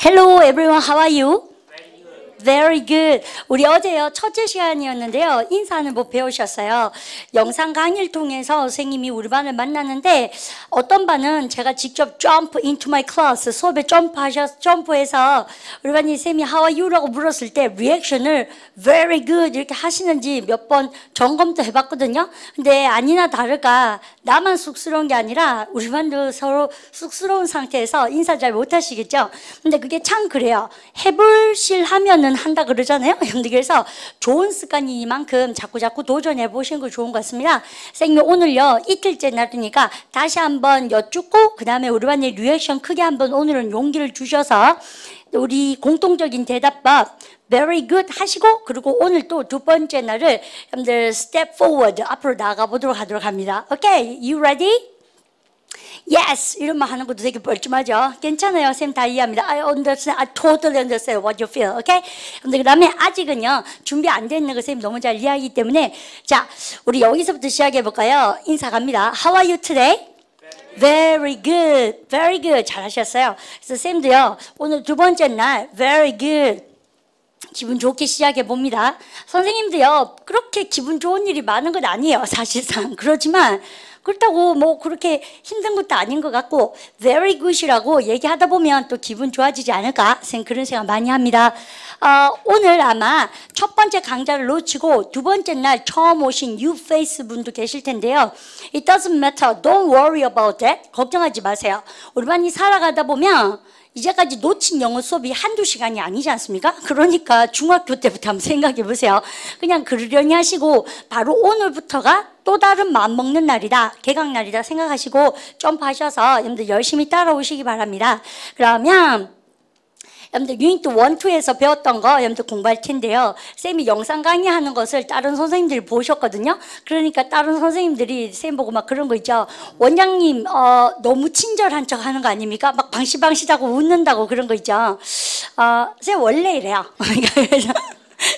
Hello everyone, how are you? Very good. 우리 어제요 첫째 시간이었는데요. 인사는 뭐 배우셨어요? 영상 강의를 통해서 선생님이 우리 반을 만났는데 어떤 반은 제가 직접 jump into my class 수업에 점프해서 우리 반이 쌤이 how are you라고 물었을 때 리액션을 very good 이렇게 하시는지 몇 번 점검도 해봤거든요. 근데 아니나 다를까 나만 쑥스러운 게 아니라 우리 반도 서로 쑥스러운 상태에서 인사 잘 못하시겠죠. 근데 그게 참 그래요. 해볼실 하면은 한다 그러잖아요. 그래서 좋은 습관이니만큼 자꾸 도전해 보시는 거 좋은 것 같습니다. 선생님이 오늘요 이틀째 날이니까 다시 한번 여쭙고 그 다음에 우리 반의 리액션 크게 한번 오늘은 용기를 주셔서 우리 공통적인 대답법 very good 하시고 그리고 오늘 또 두 번째 날을 여러분들 step forward 앞으로 나가 보도록 하도록 합니다. Okay, you ready? Yes! 이런 말 하는 것도 되게 뻘쭘하죠. 괜찮아요. 쌤 다 이해합니다. I understand. I totally understand what you feel. Okay? 근데 그 다음에 아직은요, 준비 안 돼 있는 거 쌤 너무 잘 이해하기 때문에 자, 우리 여기서부터 시작해 볼까요? 인사 갑니다. How are you today? Very good. Very good. 잘하셨어요. 그래서 쌤도요, 오늘 두 번째 날 very good. 기분 좋게 시작해 봅니다. 선생님도요, 그렇게 기분 좋은 일이 많은 건 아니에요. 사실상. 그렇지만 그렇다고 뭐 그렇게 힘든 것도 아닌 것 같고 very good이라고 얘기하다 보면 또 기분 좋아지지 않을까 그런 생각 많이 합니다. 오늘 아마 첫 번째 강좌를 놓치고 두 번째 날 처음 오신 new face 분도 계실 텐데요. It doesn't matter. Don't worry about that. 걱정하지 마세요. 우리 반이 살아가다 보면 이제까지 놓친 영어 수업이 한두 시간이 아니지 않습니까? 그러니까 중학교 때부터 한번 생각해 보세요. 그냥 그러려니 하시고 바로 오늘부터가 또 다른 마음먹는 날이다. 개강날이다 생각하시고 점프하셔서 여러분들 열심히 따라오시기 바랍니다. 그러면 여러분들 유니트 1, 2에서 배웠던 거 여러분들 공부할 텐데요. 쌤이 영상 강의하는 것을 다른 선생님들이 보셨거든요. 그러니까 다른 선생님들이 쌤 보고 막 그런 거 있죠. 원장님 너무 친절한 척 하는 거 아닙니까? 막 방시방시하고 웃는다고 그런 거 있죠. 쌤 원래 이래요. 그래서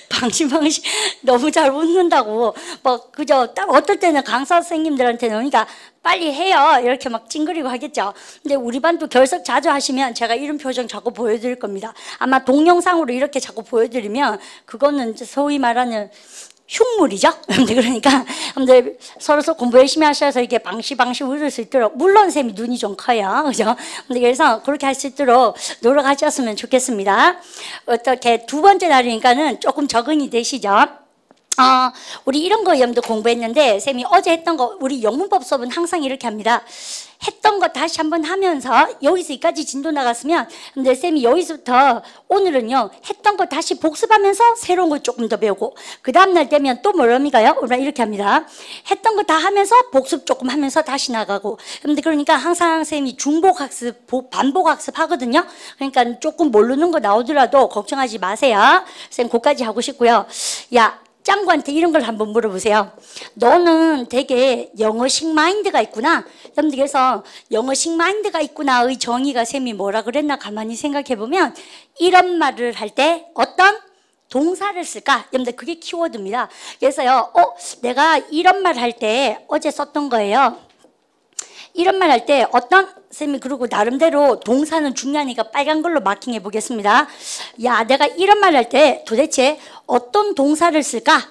방시방시 너무 잘 웃는다고 뭐 그저 딱 어떨 때는 강사 선생님들한테는 그러니까 빨리 해요 이렇게 막 찡그리고 하겠죠. 근데 우리 반도 결석 자주 하시면 제가 이런 표정 자꾸 보여드릴 겁니다. 아마 동영상으로 이렇게 자꾸 보여드리면 그거는 소위 말하는 흉물이죠. 그러니까 여러분들 서로 공부 열심히 하셔서 이렇게 방시방시 웃을 수 있도록 물론 쌤이 눈이 좀 커요. 그죠? 그래서 그렇게 할 수 있도록 노력하셨으면 좋겠습니다. 어떻게 두 번째 날이니까는 조금 적응이 되시죠? 우리 이런 거 여러분들 공부했는데 쌤이 어제 했던 거 우리 영문법 수업은 항상 이렇게 합니다. 했던 거 다시 한번 하면서 여기서 여기까지 진도 나갔으면 근데 쌤이 여기서부터 오늘은요 했던 거 다시 복습하면서 새로운 거 조금 더 배우고 그 다음날 되면 또 뭐랍니까요? 우리가 이렇게 합니다. 했던 거 다 하면서 복습 조금 하면서 다시 나가고 근데 그러니까 항상 쌤이 중복학습 반복학습 하거든요. 그러니까 조금 모르는 거 나오더라도 걱정하지 마세요. 쌤 그까지 하고 싶고요. 야 짱구한테 이런 걸 한번 물어보세요. 너는 되게 영어식 마인드가 있구나. 여러분들께서 영어식 마인드가 있구나의 정의가 쌤이 뭐라 그랬나 가만히 생각해보면 이런 말을 할 때 어떤 동사를 쓸까? 여러분들 그게 키워드입니다. 그래서요. 내가 이런 말 할 때 어제 썼던 거예요. 이런 말 할 때 어떤 쌤이 그리고 나름대로 동사는 중요하니까 빨간 걸로 마킹해 보겠습니다. 야, 내가 이런 말 할 때 도대체 어떤 동사를 쓸까?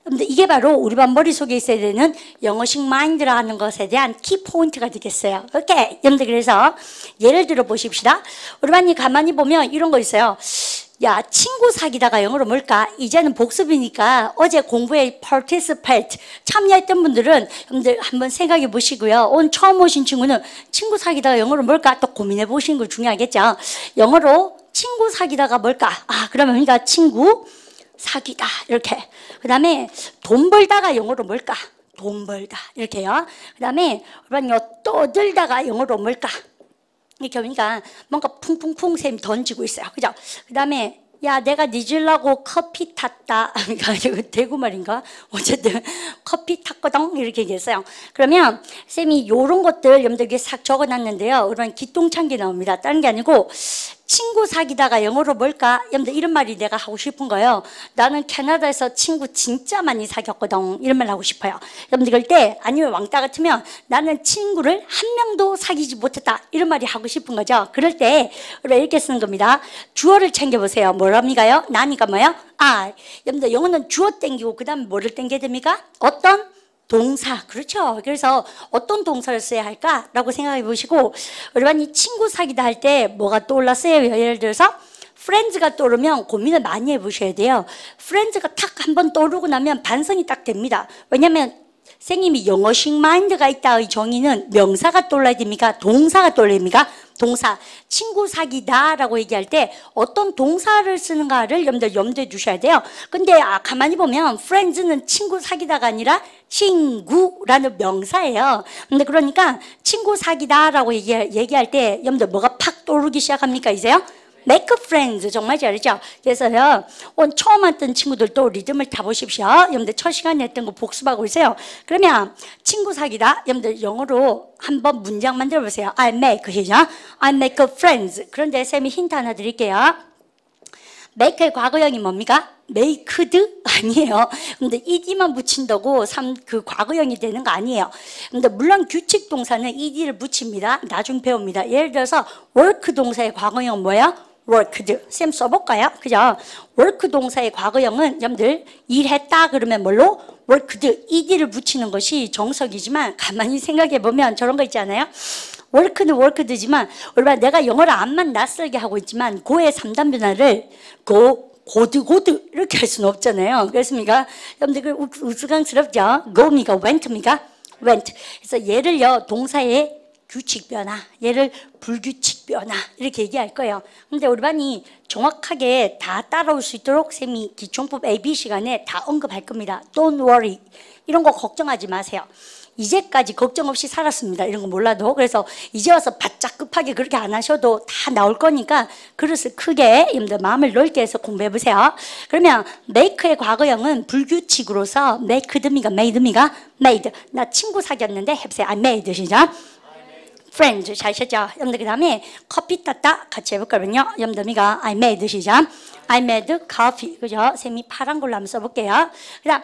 근데 이게 바로 우리 반 머릿속에 있어야 되는 영어식 마인드라 하는 것에 대한 키 포인트가 되겠어요. 오케이. 여러분들 그래서 예를 들어 보십시다. 우리 반이 가만히 보면 이런 거 있어요. 야, 친구 사귀다가 영어로 뭘까? 이제는 복습이니까 어제 공부에 participate 참여했던 분들은 여러분들 한번 생각해 보시고요. 오늘 처음 오신 친구는 친구 사귀다가 영어로 뭘까? 또 고민해 보시는 거 중요하겠죠. 영어로 친구 사귀다가 뭘까? 그러면 그러니까 친구 사귀다 이렇게. 그 다음에 돈 벌다가 영어로 뭘까? 돈 벌다 이렇게요. 그 다음에 떠들다가 영어로 뭘까? 이렇게 보니까 뭔가 풍풍풍 쌤 던지고 있어요. 그죠? 그 다음에 야 내가 늦으려고 커피 탔다. 그러니까 이거 대구 말인가? 어쨌든 커피 탔거든 이렇게 얘기했어요. 그러면 쌤이 요런 것들 여러분들 싹 적어놨는데요. 그러면 기똥찬 게 나옵니다. 다른 게 아니고 친구 사귀다가 영어로 뭘까? 여러분들 이런 말이 내가 하고 싶은 거예요. 나는 캐나다에서 친구 진짜 많이 사귀었거든. 이런 말 하고 싶어요. 여러분들 이럴 때 아니면 왕따 같으면 나는 친구를 한 명도 사귀지 못했다. 이런 말이 하고 싶은 거죠. 그럴 때 우리가 이렇게 쓰는 겁니다. 주어를 챙겨보세요. 뭐랍니까요? 나니까 뭐예요? I. 여러분들 영어는 주어 땡기고 그 다음에 뭐를 땡겨야 됩니까? 어떤? 동사. 그렇죠. 그래서 어떤 동사를 써야 할까라고 생각해 보시고 여러분 이 친구 사귀다 할 때 뭐가 떠올랐어요? 예를 들어서 friends가 떠오르면 고민을 많이 해보셔야 돼요. friends가 탁 한번 떠오르고 나면 반성이 딱 됩니다. 왜냐하면 선생님이 영어식 마인드가 있다의 정의는 명사가 떠올라야 됩니까? 동사가 떠올라야 됩니까? 동사. 친구 사귀다라고 얘기할 때 어떤 동사를 쓰는가를 여러분들 염두에 두셔야 돼요. 근데 가만히 보면 friends는 친구 사귀다가 아니라 친구라는 명사예요. 근데 그러니까 친구 사귀다라고 얘기할 때 여러분들 뭐가 팍 떠오르기 시작합니까? 이제요? make friends 정말 잘했죠. 그래서요 오늘 처음 했던 친구들도 리듬을 타보십시오. 여러분들 첫 시간에 했던 거 복습하고 있어요. 그러면 친구 사귀다 여러분들 영어로 한번 문장 만들어 보세요. I make 시죠. I make friends. 그런데 쌤이 힌트 하나 드릴게요. make의 과거형이 뭡니까? make드 아니에요. 근데 ed만 붙인다고 그 과거형이 되는 거 아니에요. 근데 물론 규칙 동사는 ed를 붙입니다. 나중 배웁니다. 예를 들어서 work 동사의 과거형은 뭐예요? worked. 쌤 써볼까요? 그죠? work 동사의 과거형은 여러분들 일했다 그러면 뭘로? worked. ed를 붙이는 것이 정석이지만 가만히 생각해 보면 저런 거 있잖아요. work는 worked지만 내가 영어를 암만 낯설게 하고 있지만 고의 3단 변화를 고드 이렇게 할 수는 없잖아요. 그렇습니까? 여러분들 우스꽝스럽죠? go입니까? went입니까? went. 그래서 얘를요 동사의 규칙 변화, 얘를 불규칙 변화 이렇게 얘기할 거예요. 근데 우리 반이 정확하게 다 따라올 수 있도록 쌤이 기초문법 AB 시간에 다 언급할 겁니다. Don't worry. 이런 거 걱정하지 마세요. 이제까지 걱정 없이 살았습니다. 이런 거 몰라도. 그래서 이제 와서 바짝 급하게 그렇게 안 하셔도 다 나올 거니까 그릇을 크게 여러분들 마음을 넓게 해서 공부해 보세요. 그러면 make의 과거형은 불규칙으로서 maked입니까? made입니까? made. 나 친구 사귀었는데 해보세요. I made 시작. friends 잘하셨죠? 여러분들 그 다음에 커피 땄다 같이 해볼까요? 여러분들 I made 시작. I made coffee. 그죠? 쌤이 파란 걸로 한번 써볼게요. 그 다음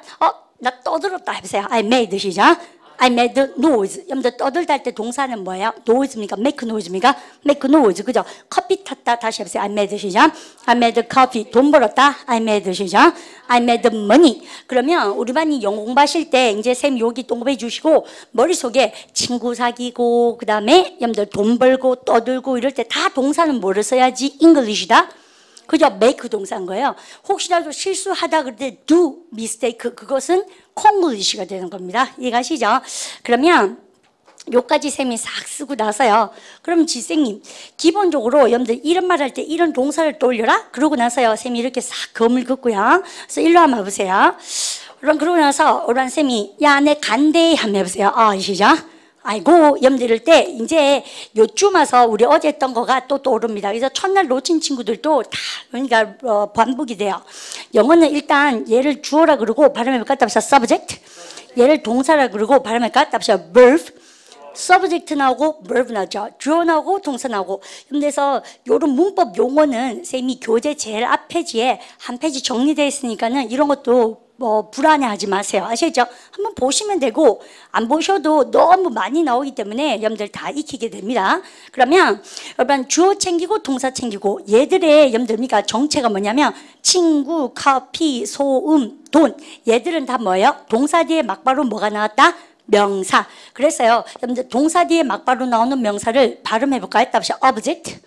나 떠들었다 해보세요. I made 시작. I made noise. 여러분들 떠들다 할 때 동사는 뭐예요? noise입니까? make noise입니까? make noise. 그죠? 커피 탔다 다시 해보세요. I made 시작. I made coffee. 돈 벌었다. I made 시작. I made money. 그러면 우리 반이 영어 공부하실 때 이제 쌤 여기 동그라미 주시고 머릿속에 친구 사귀고 그 다음에 여러분들 돈 벌고 떠들고 이럴 때 다 동사는 뭐를 써야지? English다. 그죠? make 동사인 거예요. 혹시라도 실수하다 그럴 때 do mistake 그것은 콩글리시가 되는 겁니다. 이해가시죠? 그러면 요까지 쌤이 싹 쓰고 나서요. 그럼 지생님 기본적으로 여러분들 이런 말 할 때 이런 동사를 떠올려라. 그러고 나서요. 쌤이 이렇게 싹 검을 긋고요. 그래서 일로 한번 해보세요. 그러고 나서 오란 쌤이 야 내 간대 한번 해보세요. 시작. 아이고 여러분들 이럴 때 이제 요쯤 와서 우리 어제 했던 거가 또 떠오릅니다. 그래서 첫날 놓친 친구들도 다 그러니까 반복이 돼요. 영어는 일단 얘를 주어라 그러고 발음을 갖다 붙여 subject, 얘를 동사라 그러고 발음을 갖다 붙여 verb, subject 나오고 verb 나오죠. 주어 나오고 동사 나오고. 그래서 이런 문법 용어는 쌤이 교재 제일 앞 페이지에 한 페이지 정리되어 있으니까는 이런 것도 불안해하지 마세요. 아시죠? 한번 보시면 되고 안 보셔도 너무 많이 나오기 때문에 여러분들 다 익히게 됩니다. 그러면 여러분 주어 챙기고 동사 챙기고 얘들의 여러분들니까 정체가 뭐냐면 친구, 커피, 소음, 돈 얘들은 다 뭐예요? 동사 뒤에 막바로 뭐가 나왔다? 명사. 그래서요 여러분들 동사 뒤에 막바로 나오는 명사를 발음해 볼까요? 답이 object.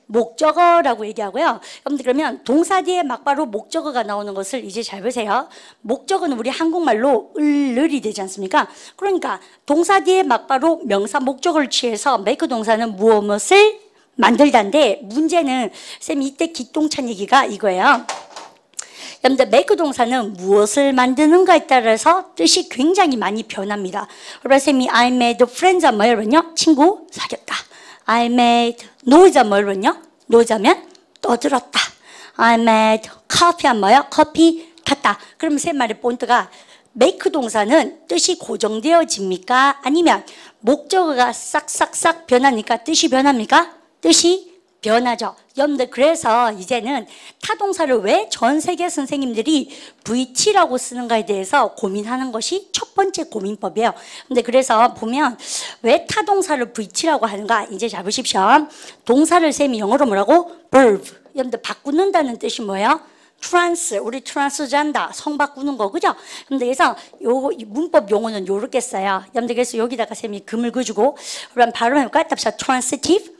목적어라고 얘기하고요. 여러분들 그러면 동사 뒤에 막바로 목적어가 나오는 것을 이제 잘 보세요. 목적어는 우리 한국말로 을을이 되지 않습니까? 그러니까 동사 뒤에 막바로 명사 목적어를 취해서 make 동사는 무엇을 만들다인데 문제는 쌤이 이때 기똥찬 얘기가 이거예요. 여러분들 make 동사는 무엇을 만드는가에 따라서 뜻이 굉장히 많이 변합니다. 그래서 쌤이 I made friends 하면 뭐예요? 친구 사귀었다. I made noise가 뭐예요? noise하면 떠들었다. I made coffee 하면 뭐예요? 커피 탔다. 그러면 세 말의 본트가 make 동사는 뜻이 고정되어집니까? 아니면 목적어가 싹싹싹 변하니까 뜻이 변합니까? 뜻이 변하죠. 여러분들 그래서 이제는 타동사를 왜 전 세계 선생님들이 VT라고 쓰는가에 대해서 고민하는 것이 첫 번째 고민법이에요. 근데 그래서 보면 왜 타동사를 VT라고 하는가? 이제 잘 보십시오. 동사를 쌤이 영어로 뭐라고? verb. 여러분들 바꾸는다는 뜻이 뭐예요? 트랜스, 우리 트랜스젠더, 성 바꾸는 거, 그죠? 근데 그래서 요 문법 용어는 요렇게 써요. 여러분들 그래서 여기다가 쌤이 금을 그주고, 그럼 발음해볼까요? 답사 transitive.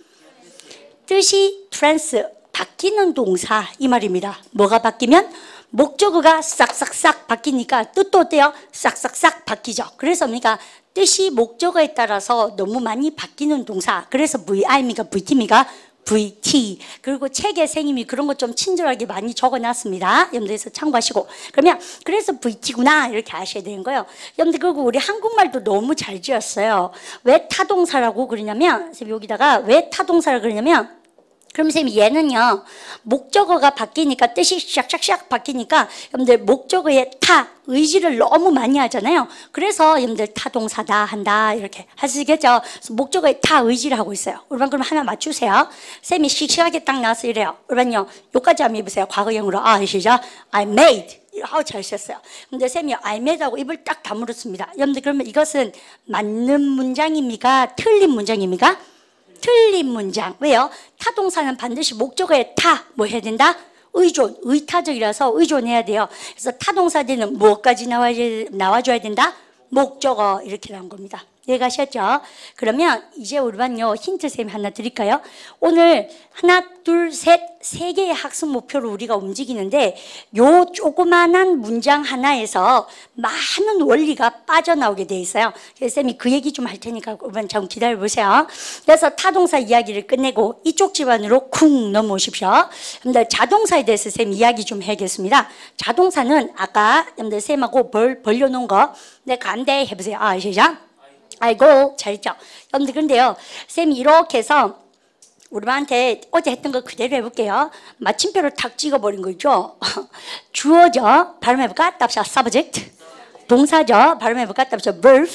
뜻이 트랜스, 바뀌는 동사, 이 말입니다. 뭐가 바뀌면? 목적어가 싹싹싹 바뀌니까 뜻도 어때요? 싹싹싹 바뀌죠. 그래서 그러니까 뜻이 목적어에 따라서 너무 많이 바뀌는 동사. 그래서 VI입니까? VT입니까? VT. 그리고 책에 선생님이 그런 거 좀 친절하게 많이 적어놨습니다. 여러분들에서 참고하시고. 그러면 그래서 VT구나 이렇게 아셔야 되는 거예요. 여러분들 그리고 우리 한국말도 너무 잘 지었어요. 왜 타동사라고 그러냐면 여기다가 왜 타동사라고 그러냐면 그럼 선생님 얘는요 목적어가 바뀌니까 뜻이 샥샥샥 바뀌니까 여러분들 목적어의 타 의지를 너무 많이 하잖아요. 그래서 여러분들 타동사다 한다 이렇게 하시겠죠. 목적어의 타 의지를 하고 있어요. 여러분 그럼 하나 맞추세요. 쌤이 씩씩하게 딱 나와서 이래요. 여러분요 요까지 한번 해보세요. 과거형으로 시작. I made. 잘 썼어요. 근데 쌤이 I made하고 입을 딱 다물었습니다. 여러분들 그러면 이것은 맞는 문장입니까? 틀린 문장입니까? 틀린 문장. 왜요? 타동사는 반드시 목적어에 뭐 해야 된다? 의존, 의타적이라서 의존해야 돼요. 그래서 타동사들은 무엇까지 나와줘야 된다? 목적어 이렇게 나온 겁니다. 이해가셨죠? 그러면 이제 우리만요 힌트 쌤 하나 드릴까요? 오늘 하나, 둘, 세 개의 학습 목표로 우리가 움직이는데 요 조그만한 문장 하나에서 많은 원리가 빠져나오게 돼 있어요. 그래서 쌤이 그 얘기 좀 할 테니까 여러분 좀 기다려 보세요. 그래서 타동사 이야기를 끝내고 이쪽 집안으로 쿵 넘어오십시오. 여러분들 자동사에 대해서 쌤 이야기 좀 해야겠습니다. 자동사는 아까 여러분들 쌤하고 벌려놓은 거 네, 간대 해보세요. 시작. 아이고 잘했죠. 여러분들 근데요 쌤이 이렇게 해서 우리한테 어제 했던 거 그대로 해볼게요. 마침표를 탁 찍어버린 거죠. 주어죠. 발음해볼까? 답사 subject. 동사죠. 발음해볼까? 답사 verb.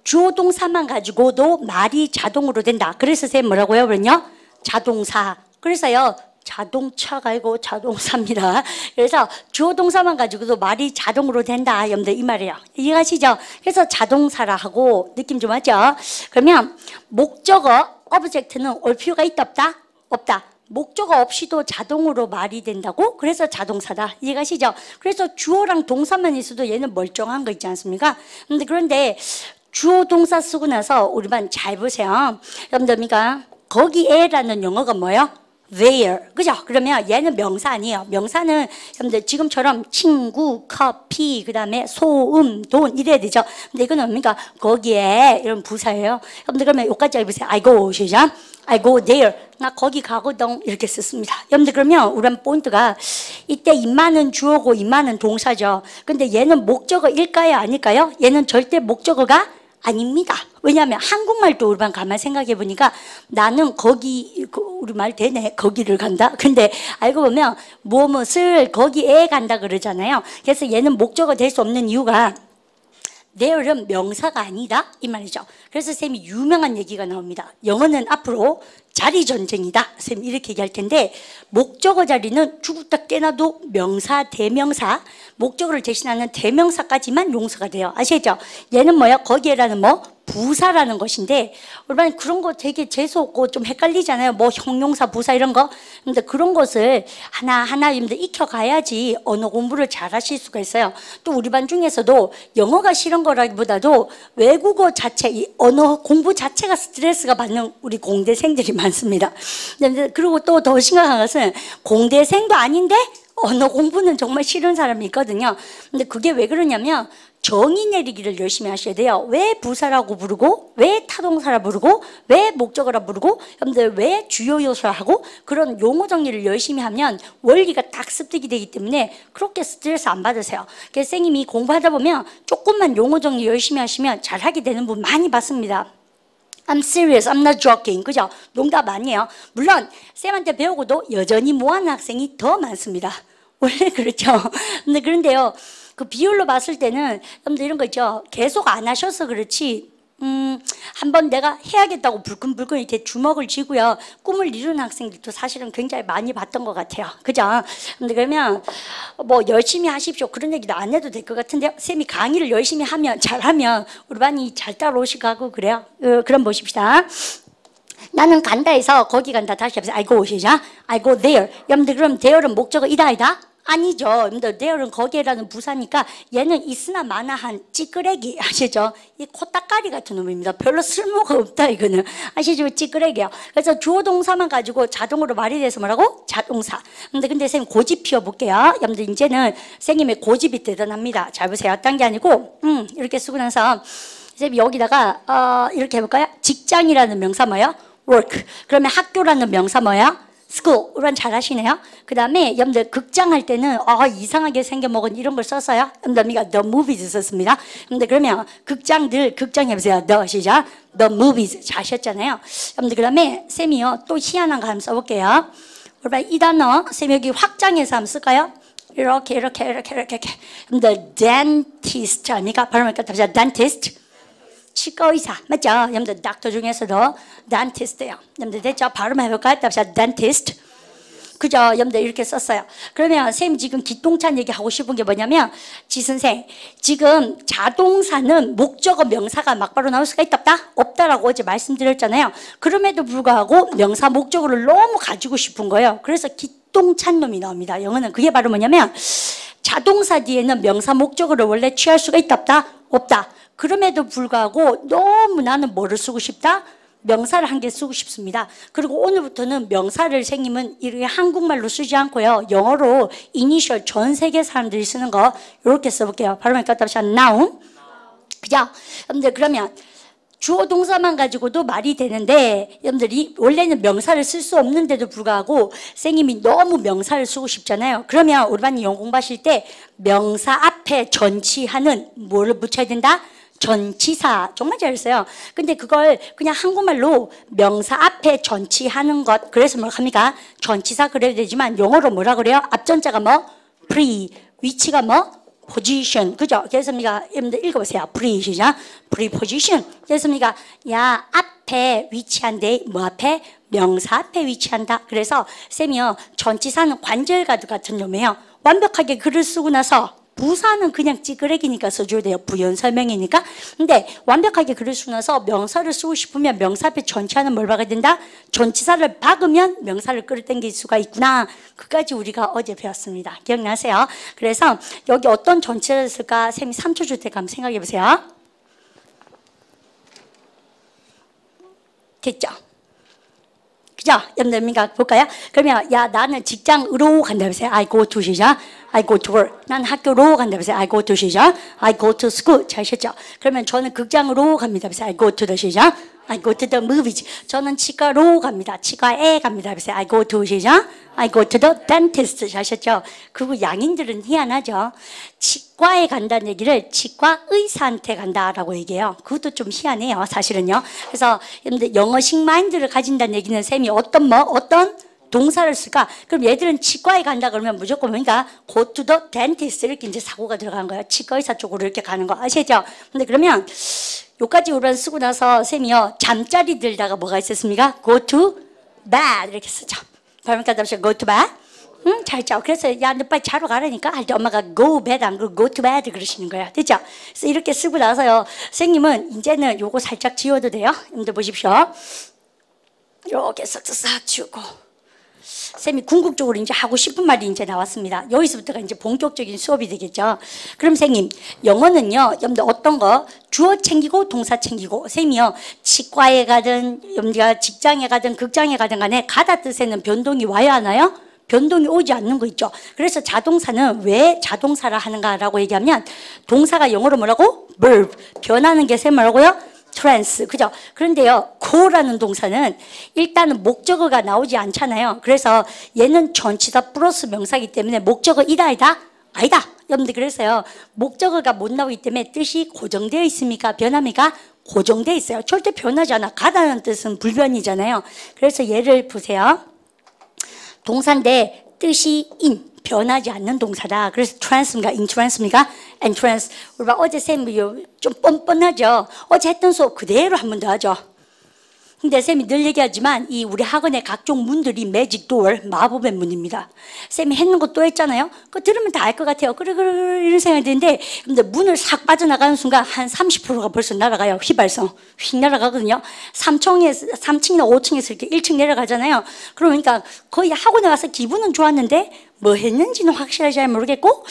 주어 동사만 가지고도 말이 자동으로 된다. 그래서 쌤 뭐라고요? 그러냐? 자동사. 그래서요 자동차가 아니고 자동사입니다. 그래서 주어 동사만 가지고도 말이 자동으로 된다. 여러분들 이 말이에요. 이해하시죠? 그래서 자동사라 하고 느낌 좀 왔죠? 그러면 목적어, object는 올 필요가 있다 없다? 없다. 목적어 없이도 자동으로 말이 된다고? 그래서 자동사다. 이해가시죠? 그래서 주어랑 동사만 있어도 얘는 멀쩡한 거 있지 않습니까? 그런데 주어 동사 쓰고 나서 우리 반 잘 보세요. 여러분들 거기에라는 영어가 뭐예요? There. 그죠? 그러면 얘는 명사 아니에요. 명사는 여러분들 지금처럼 친구, 커피, 그 다음에 소음, 돈 이래야 되죠. 근데 이거는 뭡니까? 거기에 이런 부사예요. 여러분들 그러면 여기까지 해보세요. I go, 시작. I go there. 나 거기 가거든. 이렇게 썼습니다. 여러분들 그러면 우리 포인트가 이때 임마는 주어고 임마는 동사죠. 근데 얘는 목적어일까요? 아닐까요? 얘는 절대 목적어가 아닙니다. 왜냐하면 한국말도 우리 반 가만 생각해 보니까 나는 거기 우리 말 되네 거기를 간다. 근데 알고 보면 무엇을 거기에 간다 그러잖아요. 그래서 얘는 목적어 될 수 없는 이유가 there는 명사가 아니다 이 말이죠. 그래서 쌤이 유명한 얘기가 나옵니다. 영어는 앞으로 자리 전쟁이다. 쌤 이렇게 얘기할 텐데 목적어 자리는 죽었다 깨나도 명사, 대명사, 목적어를 대신하는 대명사까지만 용서가 돼요. 아시겠죠? 얘는 뭐야? 거기에라는 부사라는 것인데 우리는 그런 거 되게 재수없고 좀 헷갈리잖아요. 형용사, 부사 이런 거. 근데 그런 것을 하나하나 익혀가야지 언어 공부를 잘 하실 수가 있어요. 또 우리 반 중에서도 영어가 싫은 거라기보다도 외국어 자체, 이 언어 공부 자체가 스트레스가 받는 우리 공대생들이 많습니다. 그리고 또 더 심각한 것은 공대생도 아닌데 언어 공부는 정말 싫은 사람이 있거든요. 근데 그게 왜 그러냐면 정의 내리기를 열심히 하셔야 돼요. 왜 부사라고 부르고 왜 타동사라 부르고 왜 목적어라 부르고 여러분들 왜 주요 요소라 하고 그런 용어 정리를 열심히 하면 원리가 딱 습득이 되기 때문에 그렇게 스트레스 안 받으세요. 그래서 선생님이 공부하다 보면 조금만 용어 정리 열심히 하시면 잘하게 되는 분 많이 봤습니다. I'm serious, I'm not joking. 그죠? 농담 아니에요. 물론 쌤한테 배우고도 여전히 못하는 학생이 더 많습니다. 원래 그렇죠. 그런데요. 그 비율로 봤을 때는 여러분들 이런 거 있죠. 계속 안 하셔서 그렇지 한번 내가 해야겠다고 불끈불끈 이렇게 주먹을 쥐고요. 꿈을 이루는 학생들도 사실은 굉장히 많이 봤던 것 같아요. 그죠? 근데 그러면 뭐 열심히 하십시오. 그런 얘기도 안 해도 될 것 같은데요. 쌤이 강의를 열심히 하면, 잘하면 우리 반이 잘 따라오시고 하고 그래요. 그럼 보십시다. 나는 간다 해서 거기 간다. 다시 해보세요. I go, 시작. I go there. 여러분들 그럼 there는 목적어 이다 아니다? 아니죠. 여러분들 there는 거기에라는 부사니까 얘는 있으나 마나한 찌끄레기 아시죠? 이 코딱가리 같은 놈입니다. 별로 쓸모가 없다 이거는. 아시죠? 찌끄레기요. 그래서 주어 동사만 가지고 자동으로 말이 돼서 뭐라고? 자동사. 근데 선생님 고집 피워볼게요. 여러분들 이제는 선생님의 고집이 대단합니다. 잘 보세요. 딴 게 아니고 이렇게 쓰고 나서 선생님 여기다가 이렇게 해볼까요? 직장이라는 명사 뭐예요? work. 그러면 학교라는 명사 뭐예요? school. 우선 잘 하시네요. 그 다음에 여러분들 극장 할 때는 이상하게 생겨먹은 이런 걸 썼어요. 여러분들 the movies 썼습니다. 근데 그러면 극장 해보세요. the 시작. the movies 잘 하셨잖아요. 여러분들 그 다음에 쌤이요 또 희한한 거 한번 써볼게요. 그러면 이 단어 쌤 여기 확장해서 한번 쓸까요? 이렇게. 여러분들 dentist 아닙니까? 발음할까? 답시다. dentist. 치과 의사 맞죠? 여러분들 닥터 중에서도 dentist예요. 여러분들 됐죠? 발음해볼까요? 답시다. dentist. 그죠? 여러분들 이렇게 썼어요. 그러면 선생님 지금 기똥찬 얘기하고 싶은 게 뭐냐면 지선생 지금 자동사는 목적어 명사가 막바로 나올 수가 있다 없다? 없다라고 어제 말씀드렸잖아요. 그럼에도 불구하고 명사 목적어를 너무 가지고 싶은 거예요. 그래서 기똥찬 놈이 나옵니다. 영어는 그게 바로 뭐냐면 자동사 뒤에는 명사 목적어를 원래 취할 수가 있다 없다? 없다. 그럼에도 불구하고 너무 나는 뭐를 쓰고 싶다? 명사를 한 개 쓰고 싶습니다. 그리고 오늘부터는 명사를 선생님은 이렇게 한국말로 쓰지 않고요. 영어로 이니셜 전 세계 사람들이 쓰는 거 이렇게 써볼게요. 발음을 갖다 보시면 noun. 그죠? 여러분들 그러면 주어 동사만 가지고도 말이 되는데 여러분들이 원래는 명사를 쓸 수 없는데도 불구하고 선생님이 너무 명사를 쓰고 싶잖아요. 그러면 우리 반이 영어 공부하실 때 명사 앞에 전치하는 뭐를 붙여야 된다? 전치사. 정말 잘했어요. 근데 그걸 그냥 한국말로 명사 앞에 전치하는 것. 그래서 뭐 합니까? 전치사 그래야 되지만 영어로 뭐라 그래요? 앞전자가 뭐? pre. 위치가 뭐? position. 그죠? 그래서 여러분들 읽어보세요. pre 시작. preposition. 그래서 야 앞에 위치한데 뭐 앞에? 명사 앞에 위치한다. 그래서 쌤이요 전치사는 관절가드 같은 놈이에요. 완벽하게 글을 쓰고 나서 부사는 그냥 찌끄레기니까 써줘야 돼요. 부연 설명이니까. 근데 완벽하게 글을 쓰고 나서 명사를 쓰고 싶으면 명사 앞에 전치하는 뭘 박아야 된다? 전치사를 박으면 명사를 끌어당길 수가 있구나. 그까지 우리가 어제 배웠습니다. 기억나세요? 그래서 여기 어떤 전치사를 쓸까? 쌤이 3초 줄 테니까 한번 생각해 보세요. 됐죠? 그죠? 여러분들 볼까요? 그러면 야 나는 직장으로 간다 보세요. I go to 시작. I go to work. 난 학교로 간다 보세요. I go to 시작. I go to school. 잘 하셨죠? 그러면 저는 극장으로 갑니다 보세요. I go to the 시작. I go to the movies. 저는 치과로 갑니다. 치과에 갑니다 보세요. I go to 시작. I go to the dentist. 잘 하셨죠? 그리고 양인들은 희한하죠? 치과에 간다는 얘기를 치과 의사한테 간다라고 얘기해요. 그것도 좀 희한해요. 사실은요. 그래서 여러분들 영어식 마인드를 가진다는 얘기는 쌤이 어떤 동사를 쓸까? 그럼 얘들은 치과에 간다 그러면 무조건 뭔가 go to the dentist 이렇게 이제 사고가 들어가는 거예요. 치과 의사 쪽으로 이렇게 가는 거 아시죠? 근데 그러면 요까지 우리는 쓰고 나서 쌤이요 잠자리 들다가 뭐가 있었습니까? go to bed 이렇게 쓰죠. 발음 따라서 go to bed. 잘 짜. 그래서 야 너 빨리 자러 가라니까 할 때 엄마가 go bed 안 그러고 go to bed 그러시는 거예요. 됐죠? 그래서 이렇게 쓰고 나서요 선생님은 이제는 요거 살짝 지워도 돼요. 여러분들 보십시오. 이렇게 싹싹싹 지우고 쌤이 궁극적으로 이제 하고 싶은 말이 이제 나왔습니다. 여기서부터가 이제 본격적인 수업이 되겠죠. 그럼 선생님, 영어는요, 여러분들 어떤 거? 주어 챙기고 동사 챙기고. 쌤이요, 치과에 가든, 여러분들 직장에 가든, 극장에 가든 간에 가다 뜻에는 변동이 와야 하나요? 변동이 오지 않는 거 있죠. 그래서 자동사는 왜 자동사라 하는가라고 얘기하면 동사가 영어로 뭐라고? verb. 변하는 게 쌤 뭐라고요? 트랜스. 그죠? 그런데요, go라는 동사는 일단은 목적어가 나오지 않잖아요. 그래서 얘는 전치사 플러스 명사이기 때문에 목적어 이다 아니다? 아니다. 여러분들 그래서요, 목적어가 못 나오기 때문에 뜻이 고정되어 있습니까? 변합니까? 고정되어 있어요. 절대 변하지 않아. 가다는 뜻은 불변이잖아요. 그래서 얘를 보세요. 동사인데 뜻이 in. 변하지 않는 동사다. 그래서 trans입니까? entranc입니까? entrance. 우리 어제 쌤이 좀 뻔뻔하죠. 어제 했던 수업 그대로 한 번 더 하죠. 근데 쌤이 늘 얘기하지만 이 우리 학원의 각종 문들이 매직 도어, 마법의 문입니다. 쌤이 했는 거 또 했잖아요. 그거 들으면 다 알 것 같아요. 그래 이런 생각이 드는데 근데 문을 싹 빠져나가는 순간 한 30%가 벌써 날아가요. 휘발성 휙 날아가거든요. 3층이나 5층에서 이렇게 1층 내려가잖아요. 그러니까 거의 학원에 와서 기분은 좋았는데 뭐 했는지는 확실하게 잘 모르겠고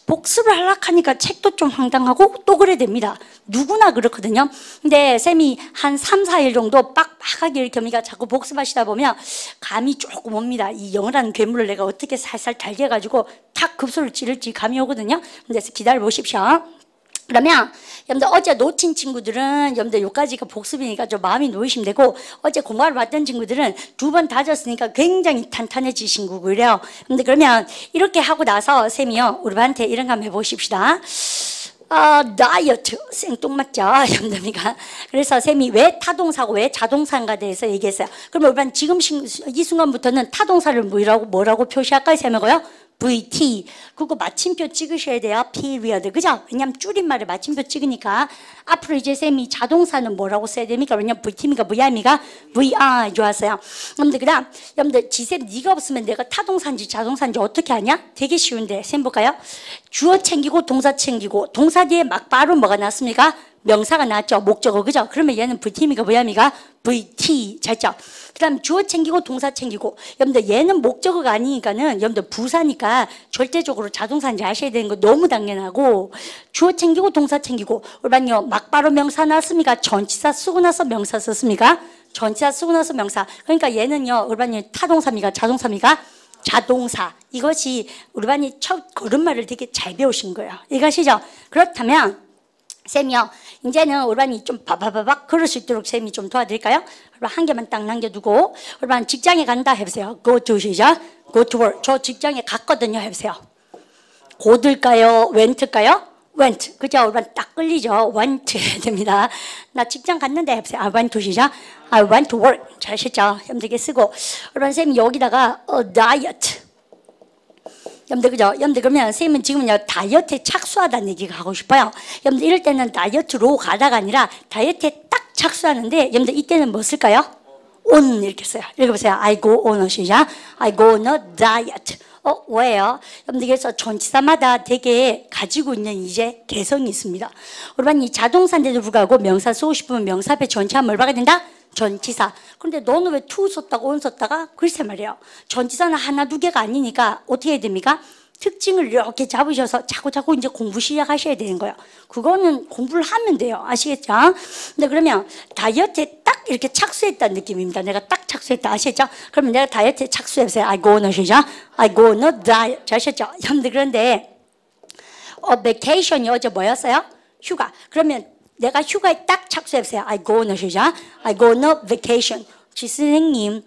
복습을 하려고 하니까 책도 좀 황당하고 또 그래 됩니다. 누구나 그렇거든요. 근데 쌤이 한 3, 4일 정도 빡빡하게 이렇게 우리가 자꾸 복습하시다 보면 감이 조금 옵니다. 이 영어라는 괴물을 내가 어떻게 살살 달게가지고 탁 급소를 찌를지 감이 오거든요. 그래서 기다려 보십시오. 그러면 여러분들 어제 놓친 친구들은 여러분들 요까지가 복습이니까 좀 마음이 놓이시면 되고 어제 공부를 받던 친구들은 2번 다졌으니까 굉장히 탄탄해지신 거고 그래요. 근데 그러면 이렇게 하고 나서 쌤이요 우리 반한테 이런 거 한번 해보십시다. 다이어트 생뚱맞죠 여러분들이니까. 그래서 쌤이 왜 타동사고 왜 자동사인가 대해서 얘기했어요. 그러면 우리 반 지금 이 순간부터는 타동사를 뭐라고 표시할까요? 쌤하고요 VT. 그거 마침표 찍으셔야 돼요. period. 그죠? 왜냐면 줄임말에 마침표 찍으니까 앞으로 이제 쌤이 자동사는 뭐라고 써야 됩니까? 왜냐면 VT입니까? VR입니까? VR. 좋았어요. 여러분들 그다음 여러분들 지쌤 네가 없으면 내가 타동사인지 자동사인지 어떻게 아냐? 되게 쉬운데 쌤 볼까요? 주어 챙기고 동사 챙기고 동사 뒤에 막바로 뭐가 났습니까? 명사가 나왔죠. 목적어. 그죠? 그러면 얘는 VT입니까? VR입니까? VT. 잘죠? 그 다음 주어 챙기고 동사 챙기고 여러분들 얘는 목적어가 아니니까는 여러분들 부사니까 절대적으로 자동사인지 아셔야 되는 거 너무 당연하고 주어 챙기고 동사 챙기고 우리반요 막바로 명사 나왔습니까? 전치사 쓰고 나서 명사 썼습니까? 전치사 쓰고 나서 명사. 그러니까 얘는요 우리반요 타동사입니까? 자동사입니까? 자동사. 이것이 우리반이 첫 걸음마를 되게 잘 배우신 거예요. 이것이죠. 그렇다면 쌤이요 이제는 우리반이 좀 바바바박 걸을 수 있도록 쌤이 좀 도와드릴까요? 한 개만 딱 남겨두고 우리반 직장에 간다 해보세요. go to 시작. go to work. 저 직장에 갔거든요 해보세요. go들까요? went일까요? went. 그죠? 우리반 딱 끌리죠. went 해야 됩니다. 나 직장 갔는데 해보세요. I went to 시작. I went to work. 잘하셨죠? 힘들게 쓰고 우리반 쌤이 여기다가 diet. 여러분들 그죠? 여러분들 그러면 선생님은 지금은요 다이어트에 착수하다는 얘기가 하고 싶어요. 여러분들 이럴 때는 다이어트로 가다가 아니라 다이어트에 딱 착수하는데 여러분들 이때는 뭐 쓸까요? on 이렇게 써요. 읽어보세요. I go on a 시작. I go on a diet. 왜요? 여러분들 그래서 전치사마다 되게 가지고 있는 이제 개성이 있습니다. 우리반 이 자동사인데도 불구하고 명사 쓰고 싶으면 명사 앞에 전치사 뭘 박아야 된다? 전치사. 그런데 너는 왜 to 썼다가 on 썼다가? 글쎄 말이에요. 전치사는 하나 두 개가 아니니까 어떻게 해야 됩니까? 특징을 이렇게 잡으셔서 자꾸 이제 공부 시작하셔야 되는 거예요. 그거는 공부를 하면 돼요. 아시겠죠? 근데 그러면 다이어트에 딱 이렇게 착수했다는 느낌입니다. 내가 딱 착수했다. 아시겠죠? 그러면 내가 다이어트에 착수해보세요. I go on a 시작. I go on a diet. 아시겠죠? 여러분들 그런데 vacation이 어제 뭐였어요? 휴가. 그러면 내가 휴가에 딱 착수해보세요. I go on a 시작. I go on a vacation. 선생님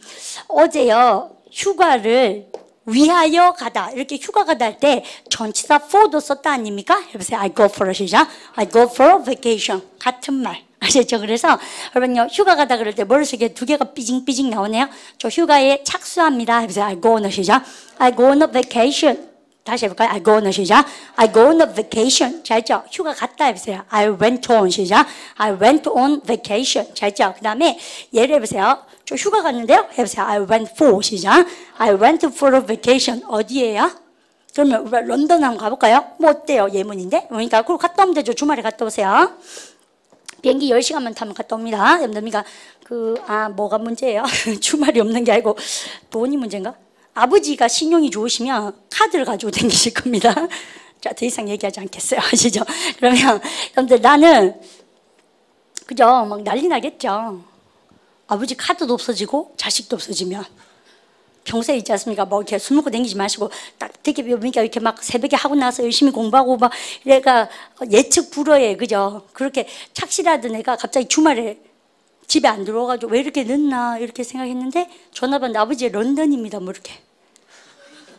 어제요 휴가를 위하여 가다 이렇게 휴가 가다 할 때 전치사 for도 썼다 아닙니까? 해보세요. I go for a 시작. I go for a vacation. 같은 말. 아시죠? 그래서 여러분요 휴가 가다 그럴 때 머릿속에 두 개가 삐징삐징 나오네요. 저 휴가에 착수합니다. 해보세요. I go on a 시작. I go on a vacation. 다시 해볼까요? I go on a 시작. I go on a vacation. 잘죠? 휴가 갔다 해보세요. I went on 시작. I went on vacation. 잘죠? 그 다음에 예를 해보세요. 저 휴가 갔는데요. 해보세요. I went for 시작. I went for a vacation. 어디예요? 그러면 우리가 런던 한번 가볼까요? 뭐 어때요? 예문인데? 그러니까 그걸 갔다 오면 되죠. 주말에 갔다 오세요. 비행기 10시간만 타면 갔다 옵니다. 여러분들 뭐가 문제예요? 주말이 없는 게 아니고 돈이 문제인가? 아버지가 신용이 좋으시면 카드를 가지고 다니실 겁니다. 자, 더 이상 얘기하지 않겠어요. 아시죠? 그러면 여러분들 나는 그죠? 막 난리 나겠죠. 아버지 카드도 없어지고 자식도 없어지면 평소에 있지 않습니까? 뭐 이렇게 술 먹고 다니지 마시고 딱 되게 그러니까 이렇게 막 새벽에 하고 나서 열심히 공부하고 막 내가 예측 불허해. 그죠? 그렇게 착실하던 애가 갑자기 주말에 집에 안 들어와가지고 왜 이렇게 늦나 이렇게 생각했는데 전화 받는데 아버지 런던입니다. 뭐 이렇게.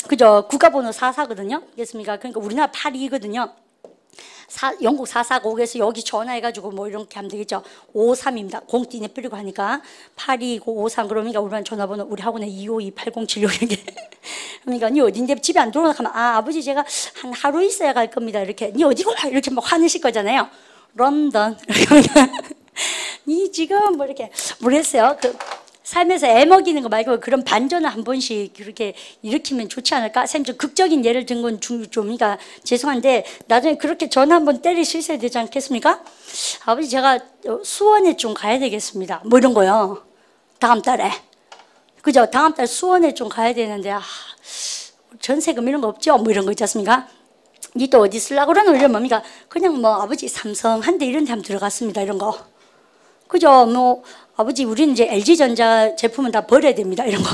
그죠? 국가번호 44거든요. 그렇습니까? 그러니까 우리나라 82거든요. 영국 449에서 여기 전화해가지고 뭐 이렇게 하면 되겠죠. 53입니다. 공띠네 뿌리고 하니까 825953 그러니까 우리만 전화번호 우리 학원에 2528076 이렇게 그러니까 니 어딘데 집에 안 들어오면 아버지 제가 한 하루 있어야 갈 겁니다. 이렇게 니 어디고 이렇게 막 화내실 거잖아요. 런던. 니 지금 뭐 이렇게 모르겠어요. 그 삶에서 애 먹이는 거 말고 그런 반전을 한 번씩 그렇게 일으키면 좋지 않을까? 쌤 좀 극적인 예를 든 건 좀 그러니까 죄송한데 나중에 그렇게 전화 한번 때릴 수 있어야 되지 않겠습니까? 아버지 제가 수원에 좀 가야 되겠습니다. 뭐 이런 거요. 다음 달에. 그죠? 다음 달 수원에 좀 가야 되는데 전세금 이런 거 없죠? 뭐 이런 거 있지 않습니까? 니 또 어디 쓰려고 그러는 이런 뭡니까? 그냥 뭐 아버지 삼성 한대 이런 데 한번 들어갔습니다. 이런 거. 그죠? 뭐 아버지 우리는 이제 LG전자 제품은 다 버려야 됩니다. 이런 거.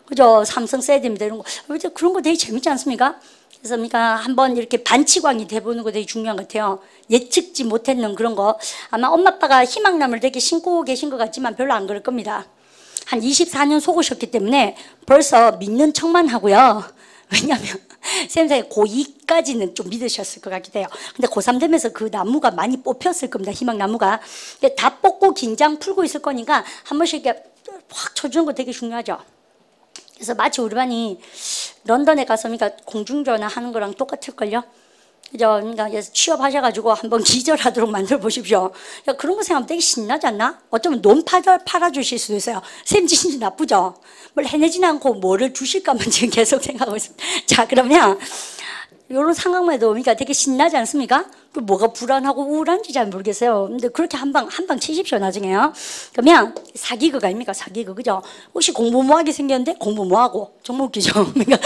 그죠? 삼성 써야 됩니다. 이런 거. 아버지 그런 거 되게 재밌지 않습니까? 그래서 그러니까 한번 이렇게 반치광이 돼보는 거 되게 중요한 것 같아요. 예측지 못했는 그런 거. 아마 엄마 아빠가 희망남을 되게 신고 계신 것 같지만 별로 안 그럴 겁니다. 한 24년 속으셨기 때문에 벌써 믿는 척만 하고요. 왜냐하면 쌤생이 고2까지는 좀 믿으셨을 것 같기도 해요. 근데 고3 되면서 그 나무가 많이 뽑혔을 겁니다. 희망나무가. 다 뽑고 긴장 풀고 있을 거니까 한 번씩 이렇게 확 쳐주는 거 되게 중요하죠. 그래서 마치 우리 반이 런던에 가서 그러니까 공중전화 하는 거랑 똑같을걸요. 그죠? 그러니까 취업하셔가지고 한번 기절하도록 만들어 보십시오. 그런 거 생각하면 되게 신나지 않나? 어쩌면 논 팔아주실 수도 있어요. 쌤 진짜 나쁘죠? 뭘 해내지는 않고 뭐를 주실까만 지금 계속 생각하고 있습니다. 자, 그러면 이런 상황만 해도 그러니까 되게 신나지 않습니까? 그 뭐가 불안하고 우울한지 잘 모르겠어요. 근데 그렇게 한 방 치십시오, 나중에요. 그러면 사기극 아닙니까? 사기극, 그죠? 혹시 공부 뭐하게 생겼는데 공부 뭐하고? 정말 웃기죠? 그러니까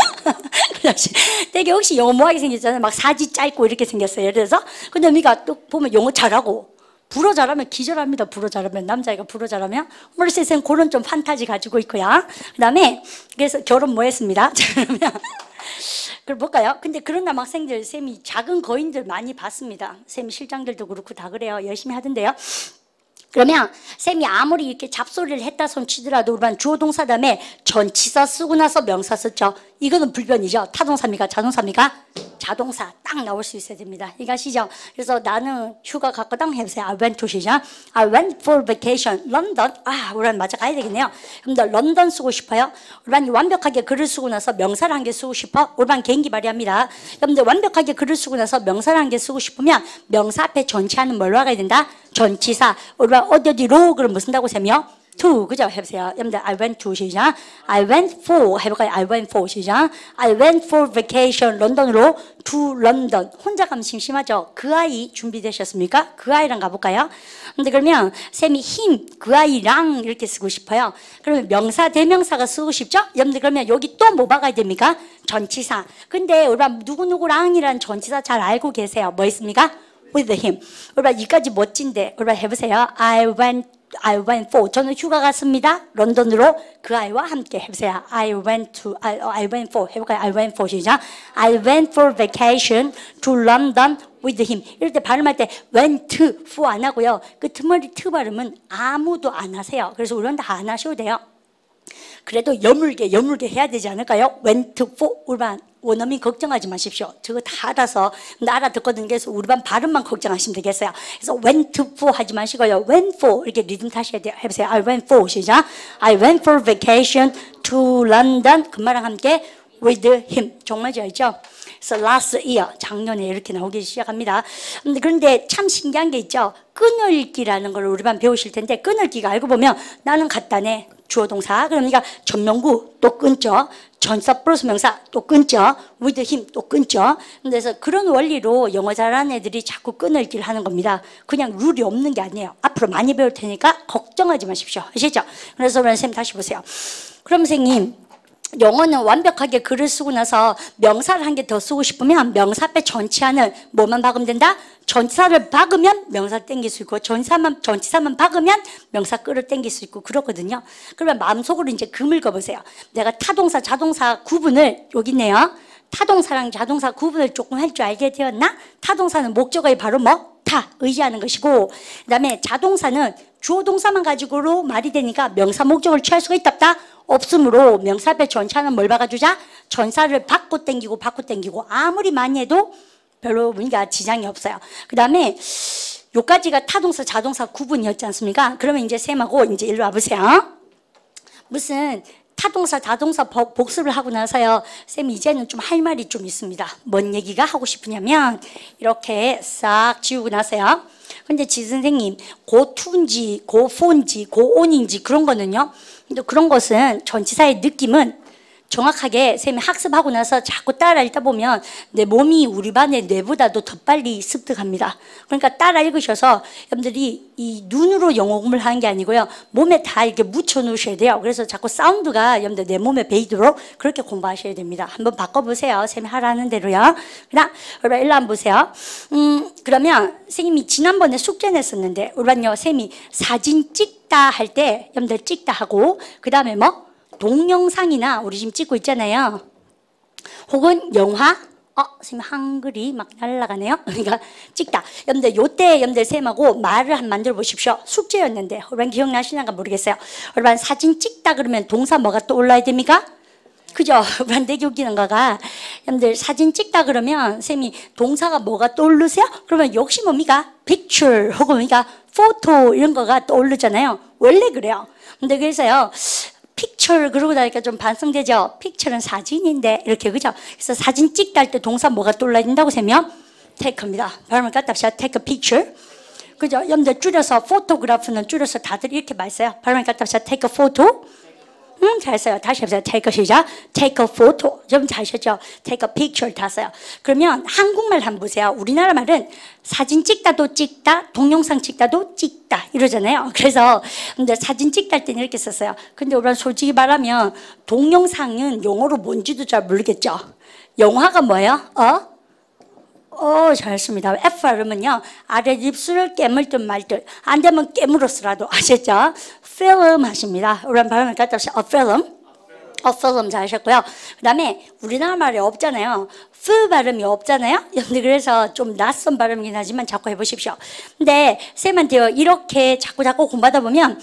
되게 혹시 영어 뭐하게 생겼잖아요. 막 사지 짧고 이렇게 생겼어요. 예를 들어서. 근데 우리가 또 보면 영어 잘하고 불어 잘하면 기절합니다. 불어 잘하면 남자애가 불어 잘하면 머리세상 그런 좀 판타지 가지고 있고요. 그다음에 그래서 결혼 뭐 했습니다. 그러면 그걸 볼까요? 근데 그런 남학생들 쌤이 작은 거인들 많이 봤습니다. 쌤이 실장들도 그렇고 다 그래요. 열심히 하던데요. 그러면 쌤이 아무리 이렇게 잡소리를 했다 손 치더라도 우리 반 주어 동사 다음에 전치사 쓰고 나서 명사 썼죠. 이거는 불변이죠. 타동사입니까? 자동사입니까? 자동사 딱 나올 수 있어야 됩니다. 이거 아시죠? 그래서 나는 휴가 갔거든 해보세요. I went to 시작. I went for vacation. 런던. 우리 반 맞아 가야 되겠네요. 그럼 너 런던 쓰고 싶어요? 우리 반이 완벽하게 글을 쓰고 나서 명사를 한 개 쓰고 싶어? 우리 반 개인기 발휘합니다. 그럼 완벽하게 글을 쓰고 나서 명사를 한 개 쓰고 싶으면 명사 앞에 전치하는 뭘로 하게 된다? 전치사. 우리 반 어디로 그럼 뭐 쓴다고 쌤이요? to 그죠? 해보세요. 여러분들 I went to 시작. I went for 해볼까요? I went for 시작. I went for vacation. 런던으로 to London. 혼자 가면 심심하죠? 그 아이 준비되셨습니까? 그 아이랑 가볼까요? 근데 그러면 쌤이 him 그 아이랑 이렇게 쓰고 싶어요. 그러면 명사 대명사가 쓰고 싶죠? 여러분들 그러면 여기 또 뭐 박아야 됩니까? 전치사. 근데 우리 누구누구랑이라는 전치사 잘 알고 계세요. 뭐 있습니까? with him. 우리 이까지 멋진데 우리 해보세요. I went for 저는 휴가 갔습니다. 런던으로 그 아이와 함께 해보세요. I went for 해볼까요? I went for 시작. I went for vacation to London with him. 이럴 때 발음할 때 went for 안 하고요. 그 틈머리 트 발음은 아무도 안 하세요. 그래서 우리는 다 안 하셔도 돼요. 그래도 여물게 해야 되지 않을까요? went for 우리 반 원어민 걱정하지 마십시오. 저거 다 알아서 알아듣거든요. 그래서 우리 반 발음만 걱정하시면 되겠어요. 그래서 went for 하지 마시고요. went for 이렇게 리듬 타셔야 돼요. 해보세요. I went for 시작. I went for vacation to London. 그 말랑 함께 with him. 정말 잘죠? 그래서 last year 작년에 이렇게 나오기 시작합니다. 그런데 참 신기한 게 있죠. 끊을기라는 걸 우리 반 배우실 텐데 끊을기가 알고 보면 나는 갔다네. 주어 동사 그러니까 전명구 또 끊죠. 전사 플러스 명사 또 끊죠. with him 또 끊죠. 그래서 그런 원리로 영어 잘하는 애들이 자꾸 끊을기를 하는 겁니다. 그냥 룰이 없는 게 아니에요. 앞으로 많이 배울 테니까 걱정하지 마십시오. 아시죠? 그래서 선생님 다시 보세요. 그럼 선생님 영어는 완벽하게 글을 쓰고 나서 명사를 한 개 더 쓰고 싶으면 명사 앞에 전치하는 뭐만 박으면 된다? 전치사를 박으면 명사 땡길 수 있고 전치사만 박으면 명사 끌을 땡길 수 있고 그렇거든요. 그러면 마음속으로 이제 금을 그어보세요. 내가 타동사 자동사 구분을 여기 있네요. 타동사랑 자동사 구분을 조금 할 줄 알게 되었나? 타동사는 목적어의 바로 뭐? 타, 의지하는 것이고 그 다음에 자동사는 주어 동사만 가지고로 말이 되니까 명사 목적을 취할 수가 있다 없다? 없으므로 명사 앞에 전치하는 뭘 박아주자? 전사를 받고 땡기고 아무리 많이 해도 별로 우리가 지장이 없어요. 그 다음에 요까지가 타동사 자동사 구분이었지 않습니까? 그러면 이제 쌤하고 이제 일로 와보세요. 무슨 타동사, 다동사 복습을 하고 나서요. 쌤 이제는 좀 할 말이 좀 있습니다. 뭔 얘기가 하고 싶으냐면 이렇게 싹 지우고 나서요. 근데 지선생님 고투인지 고포인지 고온인지 그런 거는요. 근데 그런 것은 전치사의 느낌은 정확하게 쌤이 학습하고 나서 자꾸 따라 읽다 보면 내 몸이 우리 반의 뇌보다도 더 빨리 습득합니다. 그러니까 따라 읽으셔서 여러분들이 이 눈으로 영어 공부를 하는 게 아니고요. 몸에 다 이렇게 묻혀 놓으셔야 돼요. 그래서 자꾸 사운드가 여러분들 내 몸에 배이도록 그렇게 공부하셔야 됩니다. 한번 바꿔보세요. 쌤이 하라는 대로요. 그다음 여러분 일로 한번 보세요. 그러면 선생님이 지난번에 숙제 냈었는데 우리는요 쌤이 사진 찍다 할 때 여러분들 찍다 하고 그 다음에 뭐 동영상이나 우리 지금 찍고 있잖아요. 혹은 영화, 선생님 한글이 막 날아가네요. 그러니까 찍다. 여러분들 요때 여러분들 쌤하고 말을 한번 만들어 보십시오. 숙제였는데 여러분 기억나시는가 모르겠어요. 여러분 사진 찍다 그러면 동사 뭐가 또 올라야 됩니까? 그죠? 여러분 되게 웃기는 거가 여러분들 사진 찍다 그러면 쌤이 동사가 뭐가 떠오르세요? 그러면 역시 뭡니까? picture 혹은 뭡니까? photo 이런 거가 떠오르잖아요. 원래 그래요. 근데 그래서요. 픽처를 그러고 나니까 좀 반성되죠. 픽처는 사진인데 이렇게 그죠? 그래서 사진 찍다 할 때 동사 뭐가 떠올라야 된다고 세면 take입니다. 발음을 갖다 합시다. take a picture. 그죠? 여러분들 줄여서 포토그래프는 줄여서 다들 이렇게 많이 써요. 발음을 갖다 합시다. take a photo. 잘 써요. 다시 해보세요. take a 시작. take a photo. 여러분 잘 하셨죠? take a picture 다 써요. 그러면 한국말 한번 보세요. 우리나라 말은 사진 찍다도 찍다, 동영상 찍다도 찍다 이러잖아요. 그래서 근데 사진 찍다 할 때는 이렇게 썼어요. 근데 우리는 솔직히 말하면 동영상은 영어로 뭔지도 잘 모르겠죠. 영화가 뭐예요? 잘했습니다. F 발음은요, 아래 입술을 깨물든 말든, 안 되면 깨물었으라도, 아셨죠? film 하십니다. 우리 발음을 갖다 합시다. a film 잘하셨고요. 그 다음에 우리나라 말에 없잖아요. f 발음이 없잖아요. 근데 그래서 좀 낯선 발음이긴 하지만 자꾸 해보십시오. 근데 쌤한테요, 이렇게 자꾸 공부하다 보면,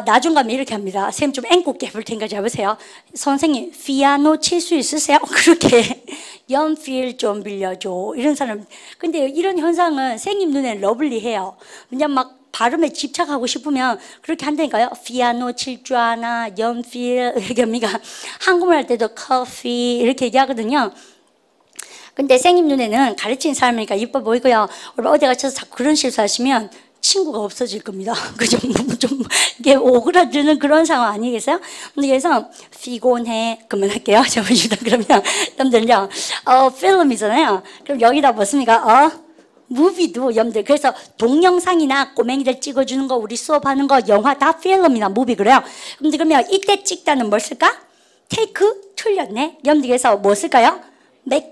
나중 가면 이렇게 합니다. 쌤 좀 앵국게 해볼 테니까 잘 보세요. 선생님, 피아노 칠 수 있으세요? 그렇게 연필 좀 빌려줘. 이런 사람. 근데 이런 현상은 선생님 눈에 러블리해요. 그냥 막 발음에 집착하고 싶으면 그렇게 한다니까요. 피아노 칠 줄 아나, 연필, 이렇게 합니까? 한국말 할 때도 커피, 이렇게 얘기하거든요. 근데 선생님 눈에는 가르치는 사람이니까 이뻐 보이고요. 어디 가셔서 자꾸 그런 실수하시면 친구가 없어질 겁니다. 그죠? 좀 이게 오그라드는 그런 상황 아니겠어요? 그래서 피곤해 그만할게요. 잠시만 그러면 여러분들요, 필름이잖아요. 그럼 여기다 뭐습니까? 무비도 여러분들 그래서 동영상이나 꼬맹이들 찍어주는 거 우리 수업하는 거 영화 다 필름이나 무비 그래요. 근데 그러면 이때 찍다는 뭘 쓸까? 테이크 틀렸네. 여러분들 그래서 뭐 쓸까요? make,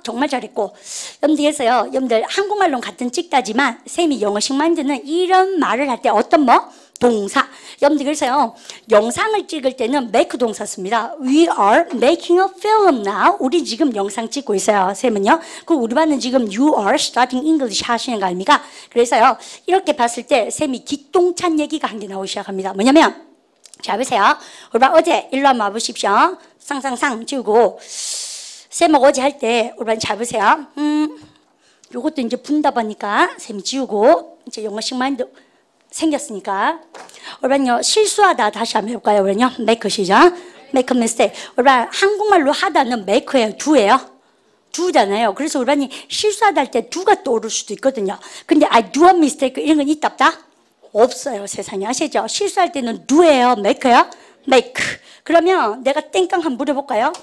정말 잘했고. 여러분들께서요, 여러분들 한국말로는 같은 찍다지만 쌤이 영어식 만드는 이런 말을 할 때 어떤 뭐? 동사. 여러분들 그래서요, 영상을 찍을 때는 make 동사 씁니다. We are making a film now. 우리 지금 영상 찍고 있어요. 쌤은요. 그리고 우리 반은 지금 you are starting English 하시는 거 아닙니까? 그래서요, 이렇게 봤을 때 쌤이 기똥찬 얘기가 한 개 나오기 시작합니다. 뭐냐면, 자, 보세요. 우리 반 어제 일로 한번 와보십시오. 쌍쌍쌍 지우고. 쌤하고 어제 할 때 우리 잘 보세요. 요것도 이제 분답하니까 쌤이 지우고 이제 영어식 마인드 생겼으니까 우리요 실수하다 다시 한번 해볼까요? 우리요 make 시작. make a mistake. 우리 한국말로 하다는 make예요. do예요. do잖아요. 그래서 우리 실수하다 할 때 do가 떠오를 수도 있거든요. 근데 I do a mistake 이런 건 있다 없다? 없어요. 세상에 아시죠? 실수할 때는 do예요. make예요. make. 그러면 내가 땡깡 한번 물어볼까요?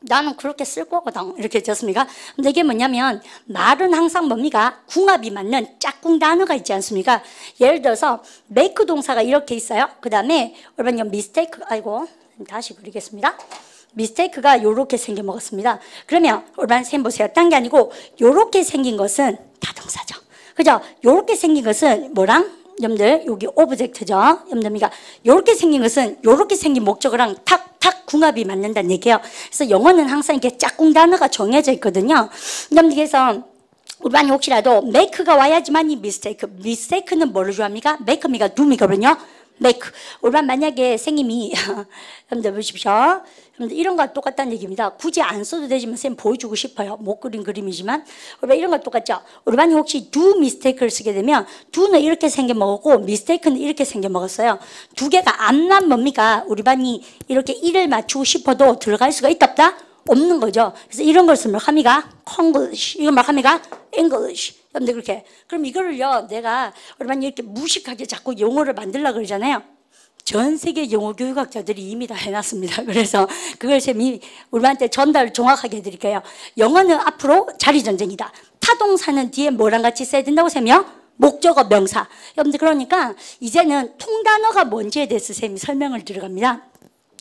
나는 그렇게 쓸 거거든. 이렇게 했습니까? 근데 이게 뭐냐면 말은 항상 뭡니까? 궁합이 맞는 짝꿍 단어가 있지 않습니까? 예를 들어서 make 동사가 이렇게 있어요. 그 다음에 여러분 mistake, 아이고 다시 그리겠습니다. mistake가 요렇게 생겨 먹었습니다. 그러면 여러분 선생님 보세요. 딴 게 아니고 요렇게 생긴 것은 타동사죠. 그죠? 요렇게 생긴 것은 뭐랑? 여러분들 여기 오브젝트죠. 여러분들 이렇게 생긴 것은 이렇게 생긴 목적어랑 탁탁 궁합이 맞는다는 얘기예요. 그래서 영어는 항상 이렇게 짝꿍 단어가 정해져 있거든요. 여러분들 그래서 우리 반이 혹시라도 make가 와야지만 이 mistake는 뭐를 좋아합니까? make입니까? do입니까? 그러면요. make. 우리 반 만약에 선생님이 여러분들 보십시오. 근데 이런 거와 똑같다는 얘기입니다. 굳이 안 써도 되지만 쌤 보여주고 싶어요. 못 그린 그림이지만. 우리가 이런 거 똑같죠? 우리 반이 혹시 do mistake를 쓰게 되면 do는 이렇게 생겨 먹었고 mistake는 이렇게 생겨 먹었어요. 두 개가 안만 뭡니까? 우리 반이 이렇게 일을 맞추고 싶어도 들어갈 수가 있다 없다? 없는 거죠. 그래서 이런 걸 쓰면 합니까? Konglish. 이거 말 합니까? English. 여러분들 그렇게. 그럼 이거를요, 내가 우리 반이 이렇게 무식하게 자꾸 영어를 만들려고 그러잖아요. 전 세계 영어 교육학자들이 이미 다 해놨습니다. 그래서 그걸 쌤이 우리한테 전달을 정확하게 해드릴게요. 영어는 앞으로 자리전쟁이다. 타동사는 뒤에 뭐랑 같이 써야 된다고 쌤이요? 목적어, 명사. 여러분들 그러니까 이제는 통단어가 뭔지에 대해서 쌤이 설명을 들어갑니다.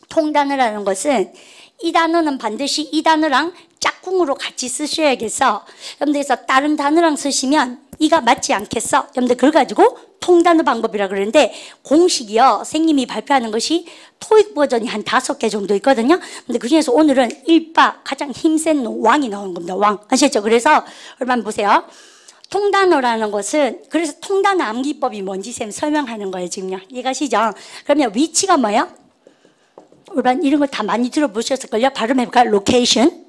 통단어라는 것은 이 단어는 반드시 이 단어랑 짝꿍으로 같이 쓰셔야겠어. 여러분들 그래서 다른 단어랑 쓰시면 이가 맞지 않겠어. 여러분들 그걸 가지고 통단어 방법이라 그러는데 공식이요. 선생님이 발표하는 것이 토익 버전이 한 5개 정도 있거든요. 근데 그중에서 오늘은 일바 가장 힘센 왕이 나오는 겁니다. 왕. 아시겠죠? 그래서 여러분 보세요. 통단어라는 것은 그래서 통단어 암기법이 뭔지 쌤 설명하는 거예요. 지금요. 이해가시죠? 그러면 위치가 뭐예요? 여러분 이런 거 다 많이 들어보셨을걸요? 발음해볼까요? 로케이션.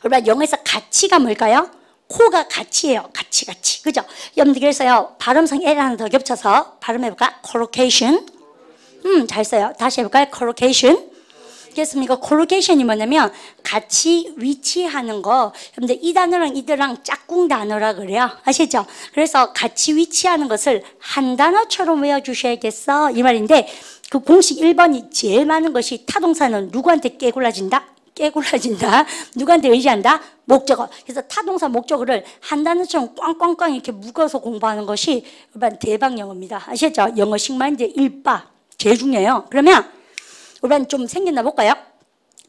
여러분 영어에서 가치가 뭘까요? 코가 가치예요. 가치. 그죠? 여러분들 그래서요. 발음성 L 하나 더 겹쳐서 발음해볼까? collocation. 잘 써요. 다시 해볼까요? collocation. 됐습니까? collocation이 뭐냐면 같이 위치하는 거. 여러분들 이 단어랑 이들랑 짝꿍 단어라 그래요. 아시죠? 그래서 같이 위치하는 것을 한 단어처럼 외워주셔야겠어. 이 말인데 그 공식 1번이 제일 많은 것이 타동사는 누구한테 깨굴러진다? 누구한테 의지한다? 목적어. 그래서 타동사 목적어를 한 단어처럼 꽝꽝꽝 이렇게 묶어서 공부하는 것이 일반 대박 영어입니다. 아시죠? 영어 식마인드 1바. 제일 중요해요. 그러면 우리는 좀 생겼나 볼까요?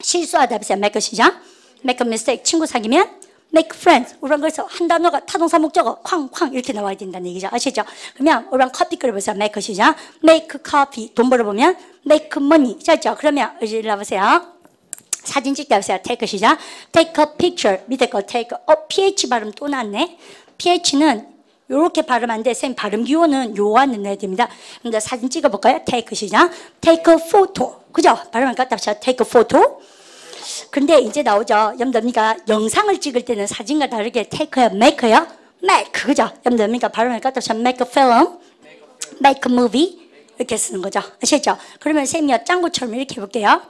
실수하다 해보세요. make 시작. make a mistake. 친구 사귀면 make friends. 우리는 그래서 한 단어가 타동사 목적어 쾅쾅 이렇게 나와야 된다는 얘기죠. 아시죠? 그러면 우리는 커피 끓여보세요. make 시작. make coffee. 돈 벌어보면 make money. 자, 그러면 이제 일로 와보세요. 사진 찍다 보세요. take 시작. take a picture. 밑에 거 take. ph 발음 또 났네. ph는 요렇게 발음하는데 쌤 발음 기호는 요한은 내야 됩니다. 근데 사진 찍어볼까요? take 시작. take a photo. 그죠? 발음을 갖다 붙여. take a photo. 근데 이제 나오죠. 여러분들 영상을 찍을 때는 사진과 다르게 take요, make요? make. 그죠? 여러분들 발음을 갖다 붙여. make a film. make a movie. 이렇게 쓰는 거죠. 아시죠? 그러면 쌤이 짱구처럼 이렇게 해볼게요.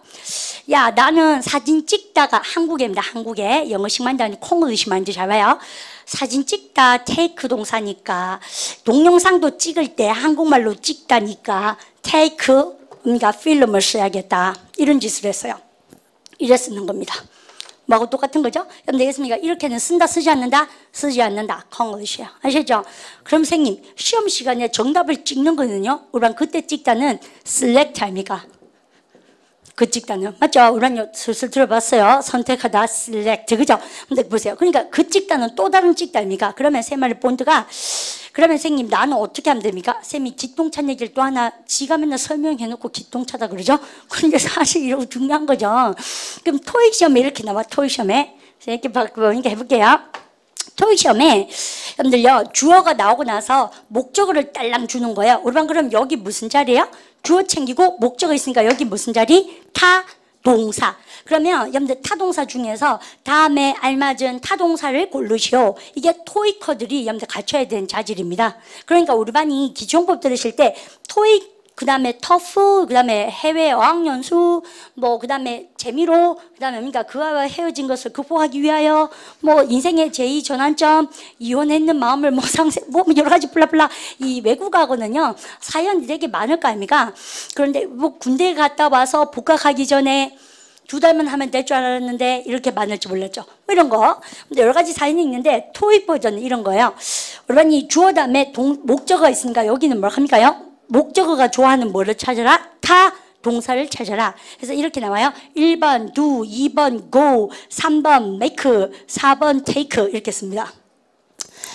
야, 나는 사진 찍다가 한국에입니다. 한국에 영어식만 아니고 콩글리시만 잘 봐요. 사진 찍다 take 동사니까 동영상도 찍을 때 한국말로 찍다니까 take 필름을 써야겠다. 이런 짓을 했어요. 이래 쓰는 겁니다. 뭐하고 똑같은 거죠? 여러분 되겠습니까? 이렇게는 쓴다, 쓰지 않는다? 쓰지 않는다. 콩글리시야. 아시죠? 그럼 선생님, 시험 시간에 정답을 찍는 거는요? 우리는 그때 찍다는 select 아닙니까? 그 찍다는. 맞죠? 우리는 슬슬 들어봤어요. 선택하다, select. 그죠? 근데 보세요. 그러니까 그 찍다는 또 다른 찍다 아닙니까? 그러면 세 마리 본드가 그러면 선생님 나는 어떻게 하면 됩니까? 쌤이 기똥차 얘기를 또 하나 지가 맨날 설명해놓고 기똥차다 그러죠? 그런데 사실 이러고 중요한 거죠. 그럼 토익 시험에 이렇게 나와. 토익 시험에 이렇게 보니까 해볼게요. 토익 시험에 여러분들요 주어가 나오고 나서 목적어를 딸랑 주는 거예요. 우리반 그럼 여기 무슨 자리예요? 주어 챙기고 목적어 있으니까 여기 무슨 자리? 타동사. 그러면 여러분들 타동사 중에서 다음에 알맞은 타동사를 고르시오. 이게 토익커들이 여러분들 갖춰야 되는 자질입니다. 그러니까 우리 반이 기초용법 들으실 때 토익 그 다음에 터프, 그 다음에 해외 어학연수, 그 다음에 재미로, 그 다음에 그와 헤어진 것을 극복하기 위하여, 인생의 제2전환점, 이혼했는 마음을 여러 가지 블라블라. 이 외국어하고는요, 사연이 되게 많을 거 아닙니까? 그런데 군대 갔다 와서 복학하기 전에 2달만 하면 될 줄 알았는데 이렇게 많을 줄 몰랐죠. 이런 거. 근데 여러 가지 사연이 있는데 토익 버전은 이런 거예요. 여러분 이 주어 다음에 목적어가 있으니까 여기는 뭘 합니까요? 목적어가 좋아하는 뭐를 찾아라? 동사를 찾아라. 그래서 이렇게 나와요. 1번 do, 2번 go, 3번 make, 4번 take 이렇게 씁니다.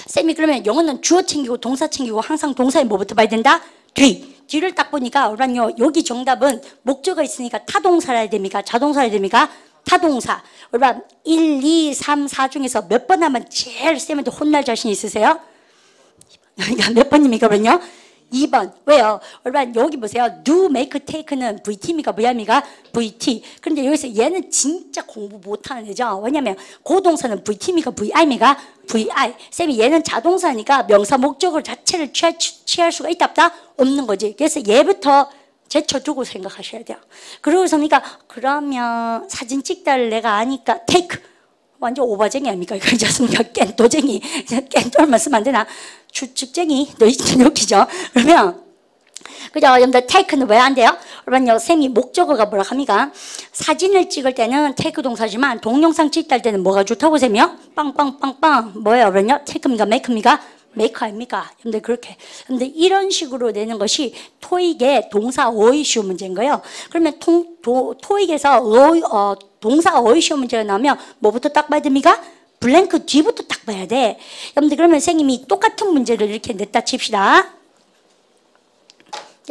쌤이 그러면 영어는 주어 챙기고 동사 챙기고 항상 동사에 뭐부터 봐야 된다? 뒤를 딱 보니까 우리는요 여기 정답은 목적어 있으니까 타동사라 해야 됩니까? 자동사라 해야 됩니까? 타동사. 우리는 1, 2, 3, 4 중에서 몇 번 하면 제일 쌤한테 혼날 자신 있으세요? 그러니까 몇 번입니까? 그러면요 2번. 왜요? 여러분 여기 보세요. do, make, take는 VT입니까? VI입니까? VT. 그런데 여기서 얘는 진짜 공부 못하는 애죠. 왜냐면 고동사는 VT입니까? VI입니까? VI. 쌤이 얘는 자동사니까 명사 목적어 자체를 취할 수가 있다 없다? 없는 거지. 그래서 얘부터 제쳐두고 생각하셔야 돼요. 그러고서니까 그러면 사진 찍다를 내가 아니까 take. 완전 오바쟁이 아닙니까? 그렇지 않습니까? 깬또쟁이. 깬또만 쓰면 안 되나? 추측쟁이. 너 웃기죠? 그러면 그죠? 여러분들 take는 왜 안 돼요? 여러분 쌤이 목적어가 뭐라 합니까? 사진을 찍을 때는 take 동사지만 동영상 찍다 할 때는 뭐가 좋다고 쌤이요? 빵빵빵빵. 뭐예요? 여러분요? take입니까? make입니까? 메이커 아닙니까? 근데 그렇게. 근데 이런 식으로 내는 것이 토익의 동사 어휘 시험 문제인 거예요. 그러면 토익에서 동사 어휘 시험 문제가 나오면 뭐부터 딱 봐야 됩니까? 블랭크 뒤부터 딱 봐야 돼. 여러분들 그러면 선생님이 똑같은 문제를 이렇게 냈다 칩시다.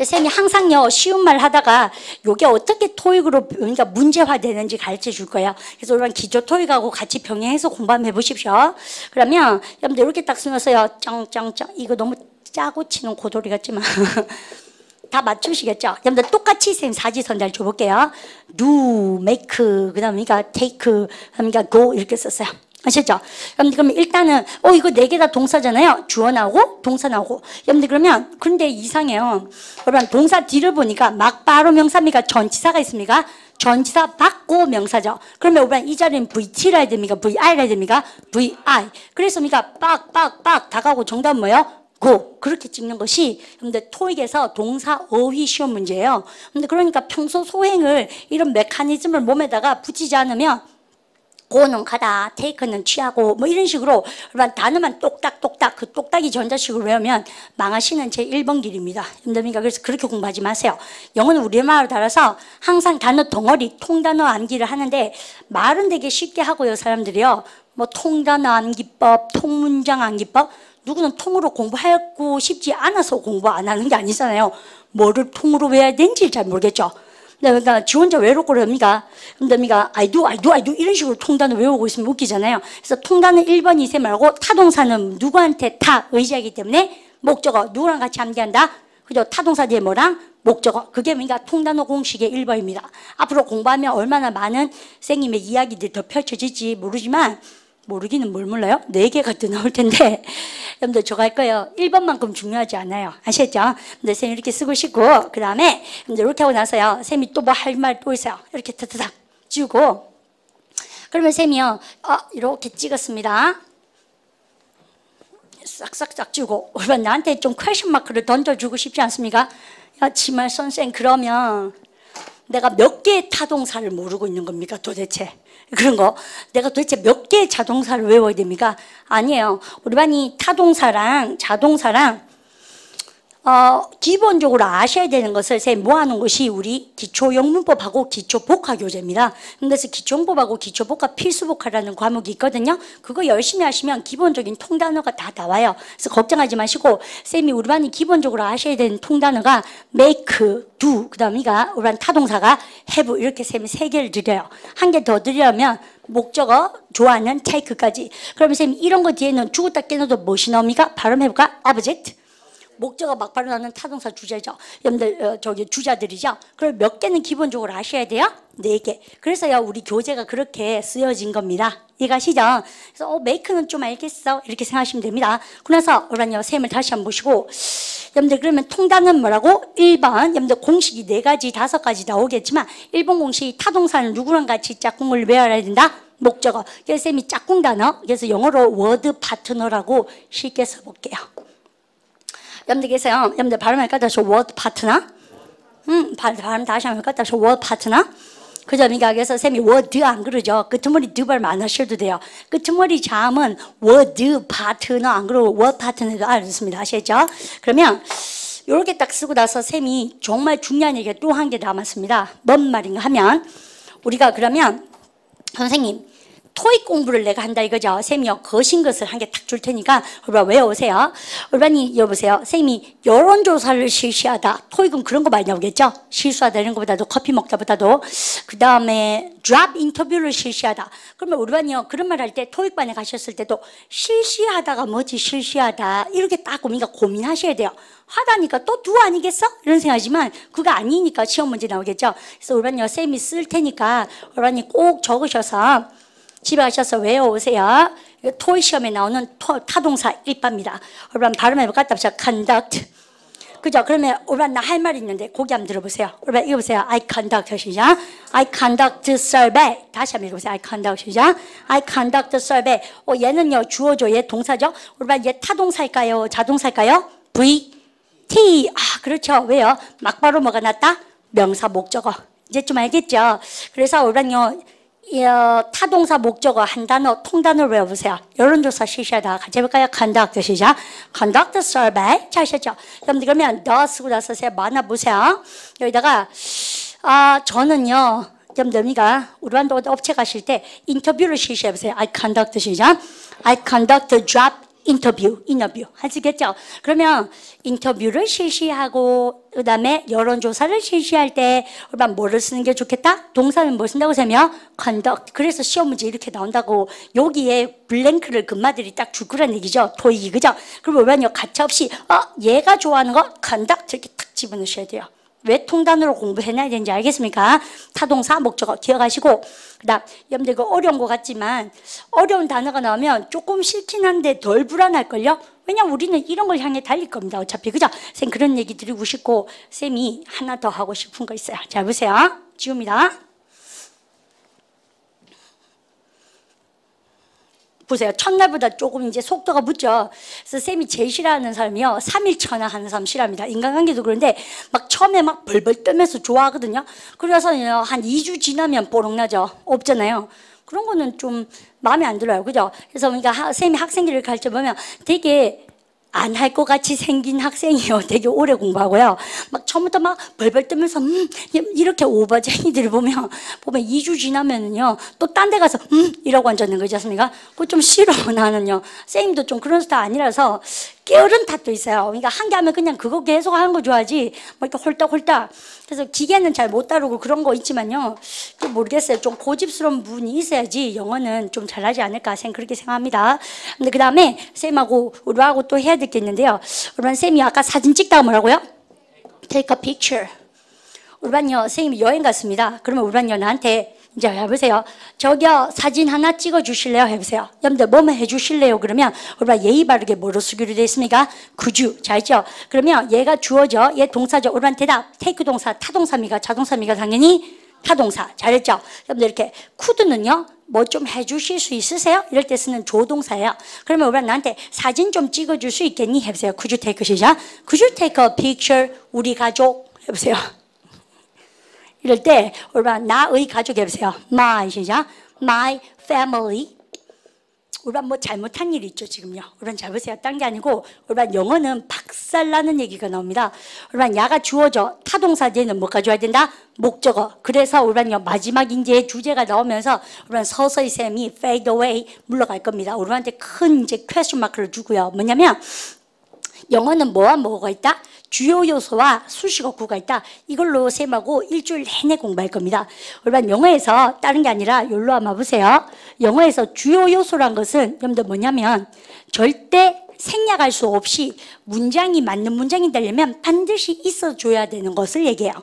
쌤이 항상요 쉬운 말 하다가 요게 어떻게 토익으로 그러니까 문제화되는지 가르쳐 줄 거예요. 그래서 여러분 기초 토익하고 같이 병행해서 공부 한번 해보십시오. 그러면 여러분들 이렇게 딱 쓰면서요 짱짱짱 이거 너무 짜고 치는 고돌이 같지만 다 맞추시겠죠? 여러분들 똑같이 쌤 사지선다를 줘볼게요. do, make, 그 다음에 take, 그러니까 go 이렇게 썼어요. 아시죠? 여러분들 그러면 일단은 이거 4개 다 동사잖아요. 주어 나오고 동사 나오고. 여러분들 그러면 근데 이상해요. 여러분 동사 뒤를 보니까 막바로 명사입니까? 전치사가 있습니까? 전치사 받고 명사죠. 그러면 여러분 이 자리는 VT라 해야 됩니까? VI라 해야 됩니까? VI. 그래서 우리가 빡빡빡 다가고 정답은 뭐예요? go. 그렇게 찍는 것이 여러분들 토익에서 동사 어휘 시험 문제예요. 근데 그러니까 평소 소행을 이런 메커니즘을 몸에다가 붙이지 않으면 고는 가다, 테이크는 취하고 뭐 이런 식으로 여러분 단어만 똑딱똑딱 그 똑딱이 전자식으로 외우면 망하시는 제 1번 길입니다. 여러분들 그래서 그렇게 공부하지 마세요. 영어는 우리말로 따라서 항상 단어 덩어리, 통단어 암기를 하는데 말은 되게 쉽게 하고요. 사람들이요. 뭐 통단어 암기법, 통문장 암기법 누구는 통으로 공부하고 싶지 않아서 공부 안 하는 게 아니잖아요. 뭐를 통으로 외워야 되는지 잘 모르겠죠. 그러니까 지 혼자 외롭고 그럽니까? 그러니까 I do 이런 식으로 통단어 외우고 있으면 웃기잖아요. 그래서 통단어 1번, 2세 말고 타동사는 누구한테 타 의지하기 때문에 목적어 누구랑 같이 암기한다? 그죠? 타동사 뒤에 뭐랑? 목적어. 그게 그러니까 통단어 공식의 1번입니다. 앞으로 공부하면 얼마나 많은 선생님의 이야기들이 더 펼쳐질지 모르지만 모르기는 뭘 몰라요? 4개가 더 나올 텐데 여러분들 저거 할 거예요. 1번만큼 중요하지 않아요. 아시겠죠? 근데 쌤이 이렇게 쓰고 싶고 그 다음에 이렇게 하고 나서요. 쌤이 또 뭐 할 말 또 있어요. 이렇게 타타닥 지우고 그러면 쌤이요. 이렇게 찍었습니다. 싹싹싹 지우고 그러면 나한테 좀 퀘션 마크를 던져주고 싶지 않습니까? 야 지말 선생 그러면 내가 몇 개의 타동사를 모르고 있는 겁니까 도대체? 그런 거 내가 도대체 몇 개의 자동사를 외워야 됩니까? 아니에요. 우리 반이 타동사랑 자동사랑 기본적으로 아셔야 되는 것을 쌤 모아놓은 것이 우리 기초영문법하고 기초복화교재입니다. 그래서 기초영문법하고 기초복화 필수복화라는 과목이 있거든요. 그거 열심히 하시면 기본적인 통단어가 다 나와요. 그래서 걱정하지 마시고 쌤이 우리 반이 기본적으로 아셔야 되는 통단어가 make, do, 그 다음에 우리 반 타동사가 have 이렇게 쌤이 3개를 드려요. 한 개 더 드리려면 목적어, 좋아하는 take까지. 그러면 쌤이 이런 거 뒤에는 죽었다 깨어도 무엇이 나옵니까? 발음해볼까? object. 목적어 막바로 나오는 타동사 주제죠. 여러분들 저기 주자들이죠. 그럼 몇 개는 기본적으로 아셔야 돼요? 4개. 그래서요 우리 교재가 그렇게 쓰여진 겁니다. 이해가시죠? 그래서 make는 좀 알겠어 이렇게 생각하시면 됩니다. 그래서 여러분요 셈을 다시 한번 보시고 여러분들 그러면 통단은 뭐라고? 1번 여러분들 공식이 4가지 5가지 나오겠지만 1번 공식이 타동사는 누구랑 같이 짝꿍을 외워야 된다? 목적어. 그래서 쌤이 짝꿍 단어 그래서 영어로 워드 파트너라고 쉽게 써볼게요. 여러분들께서요, 여러분들 발음할까? 다시 word partner? 발음 다시 한번 할까? 다시 word partner? 그죠? 그래서 쌤이 word 안 그러죠? 끄트머리 드 발음 안 하셔도 돼요. 끄트머리 자음은 word partner 안 그러고 word partner도 알았습니다. 아시겠죠? 그러면 이렇게 딱 쓰고 나서 쌤이 정말 중요한 얘기가 또 한 개 남았습니다. 뭔 말인가 하면 우리가 그러면 선생님 토익 공부를 내가 한다 이거죠. 쌤이요 거신 것을 한 개 탁 줄 테니까 여러분 외워오세요. 여러분이 여보세요. 쌤이 여론조사를 실시하다. 토익은 그런 거 많이 나오겠죠. 실수하다 이런 것보다도 커피 먹다보다도 그 다음에 drop 인터뷰를 실시하다. 그러면 여러분이요 그런 말 할 때 토익반에 가셨을 때도 실시하다가 뭐지 실시하다 이렇게 딱 고민하셔야 돼요. 하다니까 또 두 아니겠어? 이런 생각하지만 그거 아니니까 시험 문제 나오겠죠. 그래서 여러분이요 쌤이 쓸 테니까 여러분이 꼭 적으셔서 집에 가셔서 외워오세요. 토익 시험에 나오는 타동사 일반입니다. 여러분 발음해볼까? 답자 conduct. 그죠? 그러면 여러분 나 할 말 있는데 고기 한번 들어보세요. 여러분 이거 보세요. I conduct 시작. I conduct survey. 다시 한번 읽어보세요. I conduct 시작. I conduct survey. 얘는요 주어죠. 얘 동사죠. 여러분 얘 타동사일까요? 자동사일까요? V, T. 그렇죠. 왜요? 막바로 뭐가 났다? 명사 목적어. 이제 좀 알겠죠? 그래서 여러분요 타동사 목적어 한 단어 통단어를 외워보세요. 여론조사 실시하다 같이 해볼까요? conduct 시작. conduct survey. 잘 하셨죠? 여러분들 그러면 the 쓰고 나서 만화 보세요. 여기다가 저는요 여러분들이가 우리반도 업체 가실 때 인터뷰를 실시해보세요. I conduct 시작. I conduct job 인터뷰 하시겠죠? 그러면 인터뷰를 실시하고 그 다음에 여론조사를 실시할 때 우리가 뭐를 쓰는 게 좋겠다? 동사는 뭘 쓴다고 하면 conduct. 그래서 시험 문제 이렇게 나온다고 여기에 블랭크를 금마들이 딱 줄 거란 얘기죠. 토익이 그죠? 그럼 우리가 가차없이 얘가 좋아하는 거 conduct 이렇게 딱 집어넣으셔야 돼요. 왜 통단으로 공부해놔야 되는지 알겠습니까? 타동사 목적어 기억하시고 그 다음 여러분들 이거 어려운 것 같지만 어려운 단어가 나오면 조금 싫긴 한데 덜 불안할걸요? 왜냐면 우리는 이런 걸 향해 달릴 겁니다. 어차피 그죠? 쌤 그런 얘기 드리고 싶고 쌤이 하나 더 하고 싶은 거 있어요. 자 보세요. 지웁니다. 보세요. 첫날보다 조금 이제 속도가 붙죠. 그래서 쌤이 제일 싫어하는 사람이요. 3일 천하 하는 사람 싫어합니다. 인간관계도 그런데 막 처음에 막 벌벌 떨면서 좋아하거든요. 그래서 한 2주 지나면 뽀록나죠. 없잖아요. 그런 거는 좀 마음에 안 들어요. 그죠? 그래서 그러니까 쌤이 학생들을 가르쳐 보면 되게 안 할 것 같이 생긴 학생이요. 되게 오래 공부하고요. 막 처음부터 막 벌벌 떨면서 이렇게 오버쟁이들을 보면 2주 지나면은요. 또 딴 데 가서 이라고 앉았는 거지 않습니까? 그거 좀 싫어 나는요. 쌤도 좀 그런 스타일 아니라서 게으른 탓도 있어요. 그러니까 한 개 하면 그냥 그거 계속 하는 거 좋아하지 막 이렇게 홀딱홀딱. 그래서 기계는 잘 못 다루고 그런 거 있지만요. 좀 모르겠어요. 좀 고집스러운 분이 있어야지 영어는 좀 잘하지 않을까 그렇게 생각합니다. 근데 그 다음에 쌤하고 우리하고 또 해야 될 게 있는데요. 우리 쌤이 아까 사진 찍다가 뭐라고요? Take a picture. 우리 반요 쌤이 여행 갔습니다. 그러면 우리 반요 나한테 이제 해보세요. 저기요 사진 하나 찍어 주실래요? 해보세요. 여러분들 뭐뭐 해주실래요? 그러면 우리가 예의 바르게 뭐로 쓰기로 되어 있습니까? 그주. 잘죠? 그러면 얘가 주어져. 얘 동사죠. 우리반 대답. 테이크 동사 타동사입니까? 자동사입니까? 당연히 타동사. 잘했죠? 여러분들 이렇게 could는요. 뭐 좀 해주실 수 있으세요? 이럴 때 쓰는 조동사예요. 그러면 우리가 나한테 사진 좀 찍어줄 수 있겠니? 해보세요. Could you take 시작. Could you take a picture? 우리 가족. 해보세요. 이럴 때 우리가 나의 가족 해보세요. My 시작. My family. 우리가 뭐 잘못한 일이 있죠 지금요. 우리가 잘 보세요. 딴 게 아니고 우리가 영어는 박살나는 얘기가 나옵니다. 우리가 야가 주어져. 타동사 뒤에는 뭐가 줘야 된다? 목적어. 그래서 우리가 마지막 이제 주제가 나오면서 우리가 서서히 쌤이 fade away 물러갈 겁니다. 우리한테 큰 이제 퀘스천 마크를 주고요. 뭐냐면 영어는 뭐와 뭐가 있다? 주요 요소와 수식어구가 있다. 이걸로 쌤하고 일주일 내내 공부할 겁니다. 여러분 영어에서 다른 게 아니라 여기로 한번 보세요. 영어에서 주요 요소란 것은 여러분들 뭐냐면 절대 생략할 수 없이 문장이 맞는 문장이 되려면 반드시 있어줘야 되는 것을 얘기해요.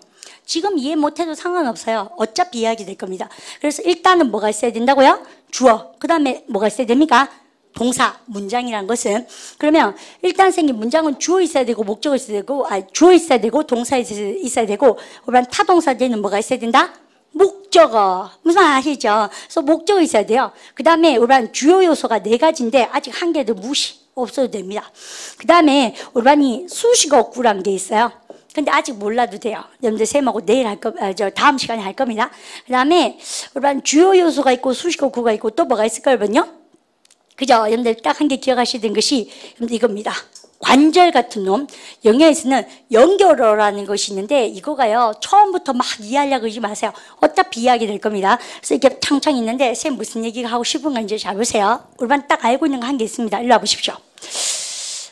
지금 이해 못해도 상관없어요. 어차피 이야기 될 겁니다. 그래서 일단은 뭐가 있어야 된다고요? 주어. 그 다음에 뭐가 있어야 됩니까? 동사, 문장이란 것은 그러면 일단 생긴 문장은 주어 있어야 되고 목적어 있어야 되고 주어 있어야 되고 동사 있어야 되고 그러면 타동사 뒤에는 뭐가 있어야 된다? 목적어. 무슨 말 아시죠? 그래서 목적어 있어야 돼요. 그 다음에 우리반 주요 요소가 4가지인데 아직 한 개도 무시 없어도 됩니다. 그 다음에 우리반이 수식어구란 게 있어요. 근데 아직 몰라도 돼요. 여러분들 쌤하고 내일 다음 시간에 할 겁니다. 그 다음에 우리반 주요 요소가 있고 수식어구가 있고 또 뭐가 있을까요, 여러분요? 그죠? 여러분들 딱 한 개 기억하시던 것이 여러분들 이겁니다. 관절 같은 놈. 영어에서는 연결어라는 것이 있는데 이거가요 처음부터 막 이해하려고 그러지 마세요. 어차피 이해하게 될 겁니다. 그래서 이렇게 탕창 있는데 쌤 무슨 얘기가 하고 싶은 건지 잘 보세요. 우리만 딱 알고 있는 거 한 개 있습니다. 일로 와보십시오.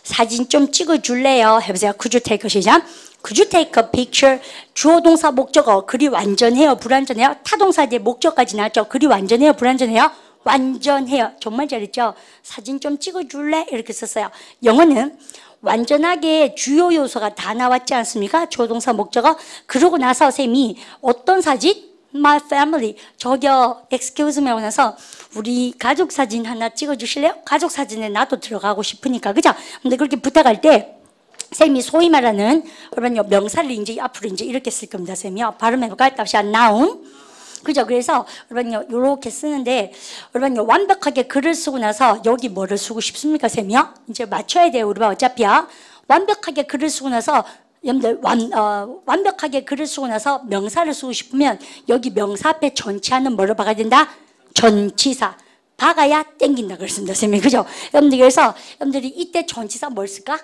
사진 좀 찍어줄래요? 해보세요. Could you take a 시작. Could you take a picture? 주어 동사 목적어 글이 완전해요? 불완전해요? 타동사 뒤에 목적까지 나왔죠? 글이 완전해요? 불완전해요? 완전해요. 정말 잘했죠? 사진 좀 찍어줄래? 이렇게 썼어요. 영어는 완전하게 주요 요소가 다 나왔지 않습니까? 주어 동사 목적어. 그러고 나서 쌤이 어떤 사진? My family. 저기요, excuse me 하고 나서 우리 가족 사진 하나 찍어주실래요? 가족 사진에 나도 들어가고 싶으니까. 그죠? 근데 그렇게 부탁할 때 쌤이 소위 말하는 여러분 명사를 이제 앞으로 이제 이렇게 쓸 겁니다. 쌤이요. 발음해볼까요? 다시 noun. 그죠? 그래서 여러분 이렇게 쓰는데 여러분 완벽하게 글을 쓰고 나서 여기 뭐를 쓰고 싶습니까? 쌤이요? 이제 맞춰야 돼요. 우리가 어차피요. 완벽하게 글을 쓰고 나서 여러분들 완벽하게 글을 쓰고 나서 명사를 쓰고 싶으면 여기 명사 앞에 전치하는 뭐를 박아야 된다? 전치사. 박아야 땡긴다 그랬습니다. 쌤이. 그죠? 여러분들 그래서 여러분들이 이때 전치사 뭘 쓸까?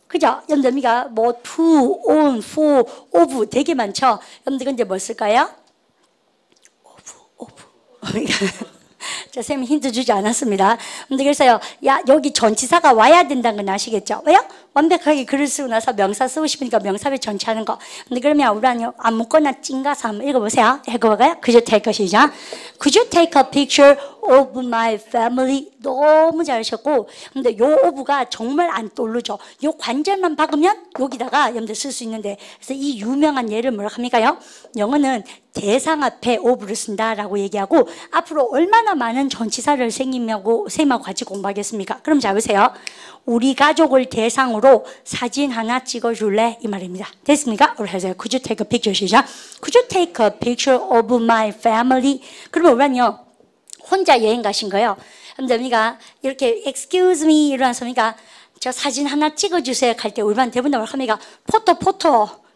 그죠? 여러분들 우리가 뭐 to, on, for, of 되게 많죠? 여러분들 근데 뭘 쓸까요? of. 자, 쌤이 힌트 주지 않았습니다. 근데 그래서요, 야, 여기 전치사가 와야 된다는 건 아시겠죠? 왜요? 완벽하게 글을 쓰고 나서 명사 쓰고 싶으니까 명사를 전치하는 거. 근데 그러면 우리 아무거나 찡가서 한번 읽어보세요. 읽어볼까요? Could you take a 시작. Could you take a picture of my family? 너무 잘하셨고, 근데 요 of가 정말 안 떠오르죠. 요 관절만 박으면 여기다가 여러분들 쓸 수 있는데, 그래서 이 유명한 예를 뭐라고 합니까요? 영어는 대상 앞에 of를 쓴다라고 얘기하고 앞으로 얼마나 많은 전치사를 쌤하고 같이 공부하겠습니까? 그럼 자 보세요. 우리 가족을 대상으로 사진 하나 찍어줄래? 이 말입니다. 됐습니까? 우리 하세요. Could you take a picture? 시작. Could you take a picture of my family? 그러면 우리는요 혼자 여행 가신 거예요. 근데 우리가 이렇게 excuse me 이러면서 저 사진 하나 찍어주세요 할 때 우리만 대부분 합니까? 포토,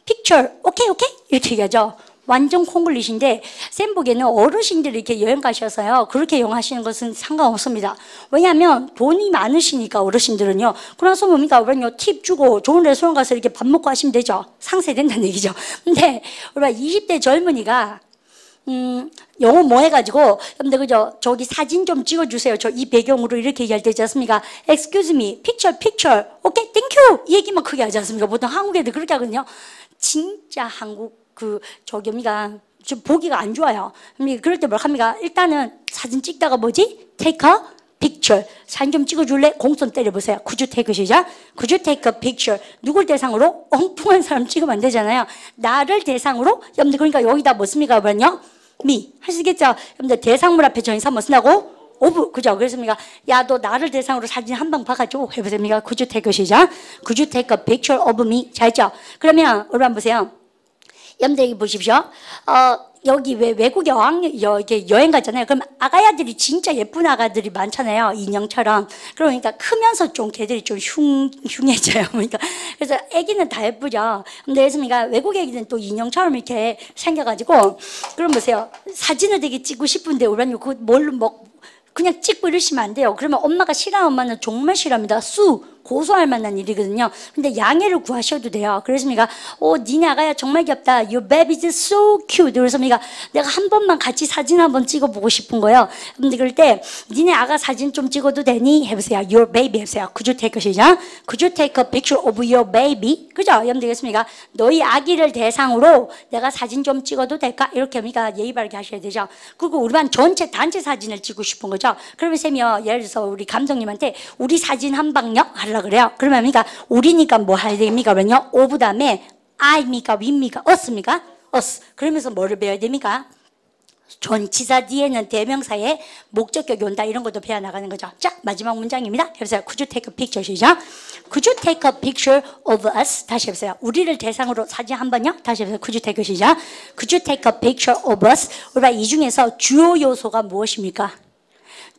picture, 오케이 이렇게 얘기하죠. 완전 콩글리시인데 쌤 보기에는 어르신들이 이렇게 여행 가셔서요 그렇게 여행하시는 것은 상관없습니다. 왜냐하면 돈이 많으시니까 어르신들은요. 그래서 뭡니까? 팁 주고 좋은 레스토랑 가서 이렇게 밥 먹고 하시면 되죠. 상쇄된다는 얘기죠. 근데 우리가 20대 젊은이가 영어 뭐 해가지고 근데 그죠? 저기 사진 좀 찍어주세요. 저 이 배경으로 이렇게 얘기할 때 있지 않습니까? Excuse me, picture, 오케이, thank you 이 얘기만 크게 하지 않습니까? 보통 한국 애들 그렇게 하거든요. 진짜 한국 저기 좀 보기가 안 좋아요. 그럴 때 뭘 합니까? 일단은 사진 찍다가 뭐지? Take a picture. 사진 좀 찍어줄래? 공손 때려보세요. Could you take a 시작? Could you take a picture? 누굴 대상으로? 엉뚱한 사람 찍으면 안 되잖아요. 나를 대상으로? 여러분들 그러니까 여기다 뭐 씁니까? 뭐냐? me. 하시겠죠? 여러분들 대상물 앞에 전치사 뭐 쓴다고? of. 그죠? 그랬습니까? 야, 너 나를 대상으로 사진 한 방 박아줘. 해보십니까? Could you take a 시작? Could you take a picture of me? 잘 있죠? 그러면 여러분 보세요. 여러분들 여기 보십시오. 여기 외국 여행 가잖아요. 그럼 아가야들이 진짜 예쁜 아가들이 많잖아요. 인형처럼. 그러니까 크면서 좀 걔들이 좀 흉해져요. 그러니까 그래서 애기는 다 예쁘죠. 근데 그러니까 외국 애기는 또 인형처럼 이렇게 생겨가지고 그럼 보세요. 사진을 되게 찍고 싶은데 우리 그 뭘로 그냥 찍고 이러시면 안 돼요. 그러면 엄마가 싫어하는 엄마는 정말 싫어합니다. 고소할 만한 일이거든요. 근데 양해를 구하셔도 돼요. 그래서니까 니네 아가야 정말 귀엽다. Your baby is so cute. 그래서 내가 한 번만 같이 사진 한번 찍어보고 싶은 거예요. 근데 그럴 때 니네 아가 사진 좀 찍어도 되니? 해보세요. Your baby 해보세요. Could you take a 시작? Could you take a picture of your baby? 그죠? 여러분 되겠습니까? 너희 아기를 대상으로 내가 사진 좀 찍어도 될까? 이렇게 하니까 예의 바르게 하셔야 되죠. 그리고 우리 반 전체 단체 사진을 찍고 싶은 거죠. 그러면 쌤이요. 예를 들어서 우리 감독님한테 우리 사진 한 방요? 그래요. 그러면 그러니까 우리니까 뭐 해야 됩니까? 그러면요. 오 다음에 I입니까? we입니까? us입니까? us. 그러면서 뭐를 배워야 됩니까? 전치사 뒤에는 대명사의 목적격이 온다. 이런 것도 배워 나가는 거죠. 자, 마지막 문장입니다. 해보세요. Could you take a picture? 시작. Could you take a picture of us? 다시 해보세요. 우리를 대상으로 사진 한 번요. 다시 해보세요. Could you take a 시작. Could you take a picture of us? 우리가 이 중에서 주요 요소가 무엇입니까?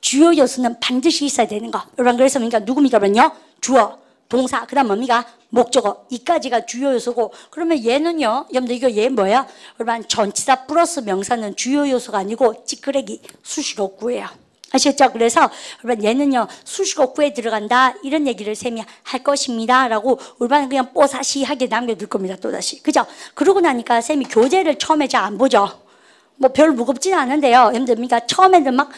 주요 요소는 반드시 있어야 되는 거. 여러분 그래서 그러니까 누굽니까? 그러면요. 주어, 동사, 그 다음 뭡니까? 목적어. 이까지가 주요 요소고 그러면 얘는요. 여러분들 이거 얘 뭐야? 여러분 전치사 플러스 명사는 주요 요소가 아니고 찌끄레기 수식어구예요. 아셨죠? 그래서 여러분 얘는요 수식어구에 들어간다 이런 얘기를 쌤이 할 것입니다 라고 우리 반은 그냥 뽀사시하게 남겨둘 겁니다. 또다시 그죠? 그러고 나니까 쌤이 교재를 처음에 잘 안 보죠. 뭐 별 무겁지는 않은데요. 여러분들 그러니까 처음에는 막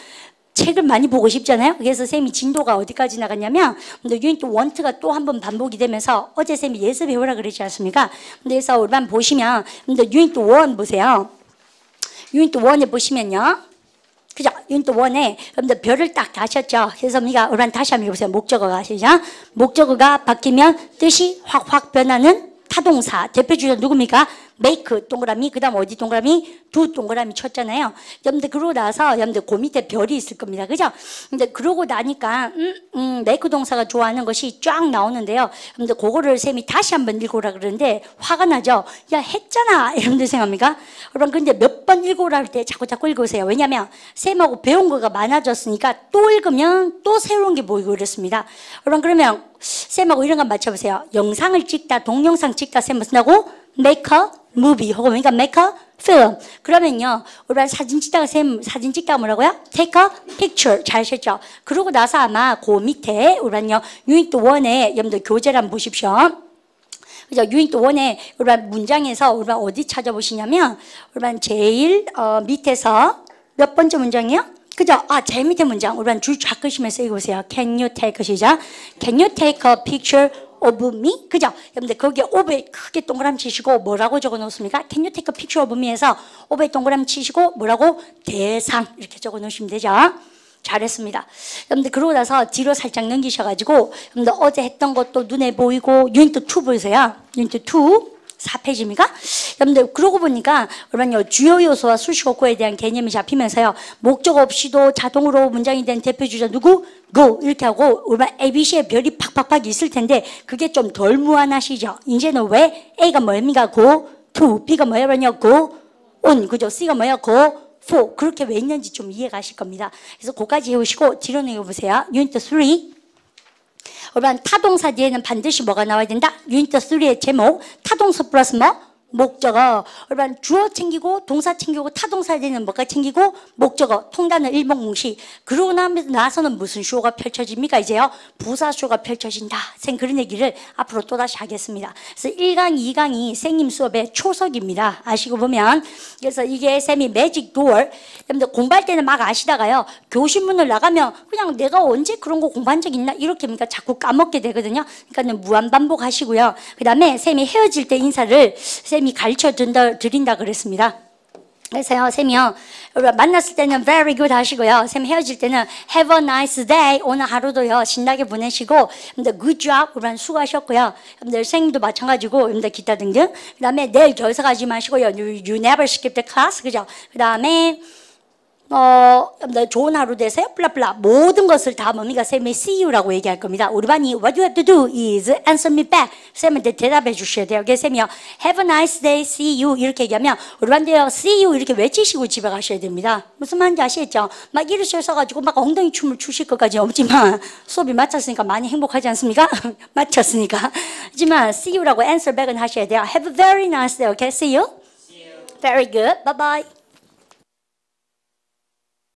책을 많이 보고 싶잖아요. 그래서 쌤이 진도가 어디까지 나갔냐면 유니트 1,2가 또 한 번 반복이 되면서 어제 쌤이 예습해오라 그랬지 않습니까? 그래서 우리 반 보시면 유니트 1 보세요. 유니트 1에 보시면요. 그죠? 유니트 1에 여러분들 별을 딱 다셨죠? 그래서 우리가 우리 반 다시 한번 해보세요. 목적어가 시작. 목적어가 바뀌면 뜻이 확확 변하는 타동사. 대표 주자 누굽니까? make 동그라미 그 다음 어디 동그라미? do 동그라미 쳤잖아요. 여러분들 그러고 나서 여러분들 그 밑에 별이 있을 겁니다. 그죠? 근데 그러고 나니까 make 동사가 좋아하는 것이 쫙 나오는데요. 여러분들 그거를 쌤이 다시 한번 읽어라 그러는데 화가 나죠? 야 했잖아 여러분들 생각합니까? 여러분 근데 몇 번 읽어라 할 때 자꾸 읽으세요. 왜냐면 쌤하고 배운 거가 많아졌으니까 또 읽으면 또 새로운 게 보이고 그렇습니다. 여러분 그러면 쌤하고 이런 거 맞춰보세요. 영상을 찍다 동영상 찍다 쌤 무슨하고? make a movie 혹은 그러니까 make a film. 그러면요 우리 사진 찍다가 쌤 사진 찍다가 뭐라고요? take a picture. 잘 하셨죠? 그러고 나서 아마 그 밑에 우리는요 유니트 1에 여러분들 교재를 한번 보십시오. 그죠? 유니트 1에 우리 문장에서 우리 어디 찾아보시냐면 우리 제일 밑에서 몇 번째 문장이요? 그죠? 제일 밑에 문장 우리 줄 쫙 끄시면서 읽으세요. Can you take 시작. Can you take a picture of me? 그죠? 여러분들 거기에 of에 크게 동그라미 치시고 뭐라고 적어 놓습니까? Can you take a picture of me 해서 of에 동그라미 치시고 뭐라고? 대상 이렇게 적어 놓으시면 되죠. 잘했습니다. 여러분들 그러고 나서 뒤로 살짝 넘기셔가지고 여러분들 어제 했던 것도 눈에 보이고 유니트 2 보세요. 유니트 2 4페이지입니까? 여러분들 그러고 보니까 여러분요 주요 요소와 수식어구에 대한 개념이 잡히면서요 목적 없이도 자동으로 문장이 된 대표 주자 누구? go 이렇게 하고 우리 ABC의 별이 팍팍팍 있을 텐데 그게 좀 덜 무한하시죠? 이제는 왜 A가 뭐입니까? go to B가 뭐예요? go on 그죠? C가 뭐예요? go for 그렇게 왜 있는지 좀 이해 가실 겁니다. 그래서 그거까지 해오시고 뒤로 넘겨보세요. 유니트 3 여러분 타동사 뒤에는 반드시 뭐가 나와야 된다? 유니트 3의 제목 타동사 플러스 뭐? 목적어. 여러분 주어 챙기고 동사 챙기고 타동사 뒤에는 뭐가 챙기고 목적어 통단어 일본공식. 그러고 나서는 무슨 쇼가 펼쳐집니까? 이제요 부사쇼가 펼쳐진다. 생 그런 얘기를 앞으로 또다시 하겠습니다. 그래서 1강 2강이 생님 수업의 초석입니다. 아시고 보면 그래서 이게 쌤이 매직 도어 여러분들 공부할 때는 막 아시다가요 교실문을 나가면 그냥 내가 언제 그런 거 공부한 적 있나 이렇게 그러니까 자꾸 까먹게 되거든요. 그러니까 무한반복하시고요. 그 다음에 쌤이 헤어질 때 인사를 쌤이 가르쳐 드린다 그랬습니다. 그래서요 쌤이요 여러분 만났을 때는 very good 하시고요 쌤 헤어질 때는 have a nice day 오늘 하루도요 신나게 보내시고 여러분들 good job 여러분 수고하셨고요 여러분들 선생님도 마찬가지고 여러분들 기타 등등 그 다음에 내일 결석 하지 마시고요 you never skip the class 그죠? 그 다음에 좋은 하루 되세요. 플라플라 모든 것을 다 뭡니까? 쌤이 see you라고 얘기할 겁니다. 우리 반이 what you have to do is answer me back. 쌤한테 대답해 주셔야 돼요. 그래서 쌤이요 have a nice day, see you 이렇게 얘기하면 우리 반도요 see you 이렇게 외치시고 집에 가셔야 됩니다. 무슨 말인지 아시겠죠? 막 일으셔서가지고 막 엉덩이 춤을 추실 것까지 없지만 수업이 마쳤으니까 많이 행복하지 않습니까? 마쳤으니까. 하지만 see you라고 answer back은 하셔야 돼요. Have a very nice day. Okay, see you. Very good. Bye bye.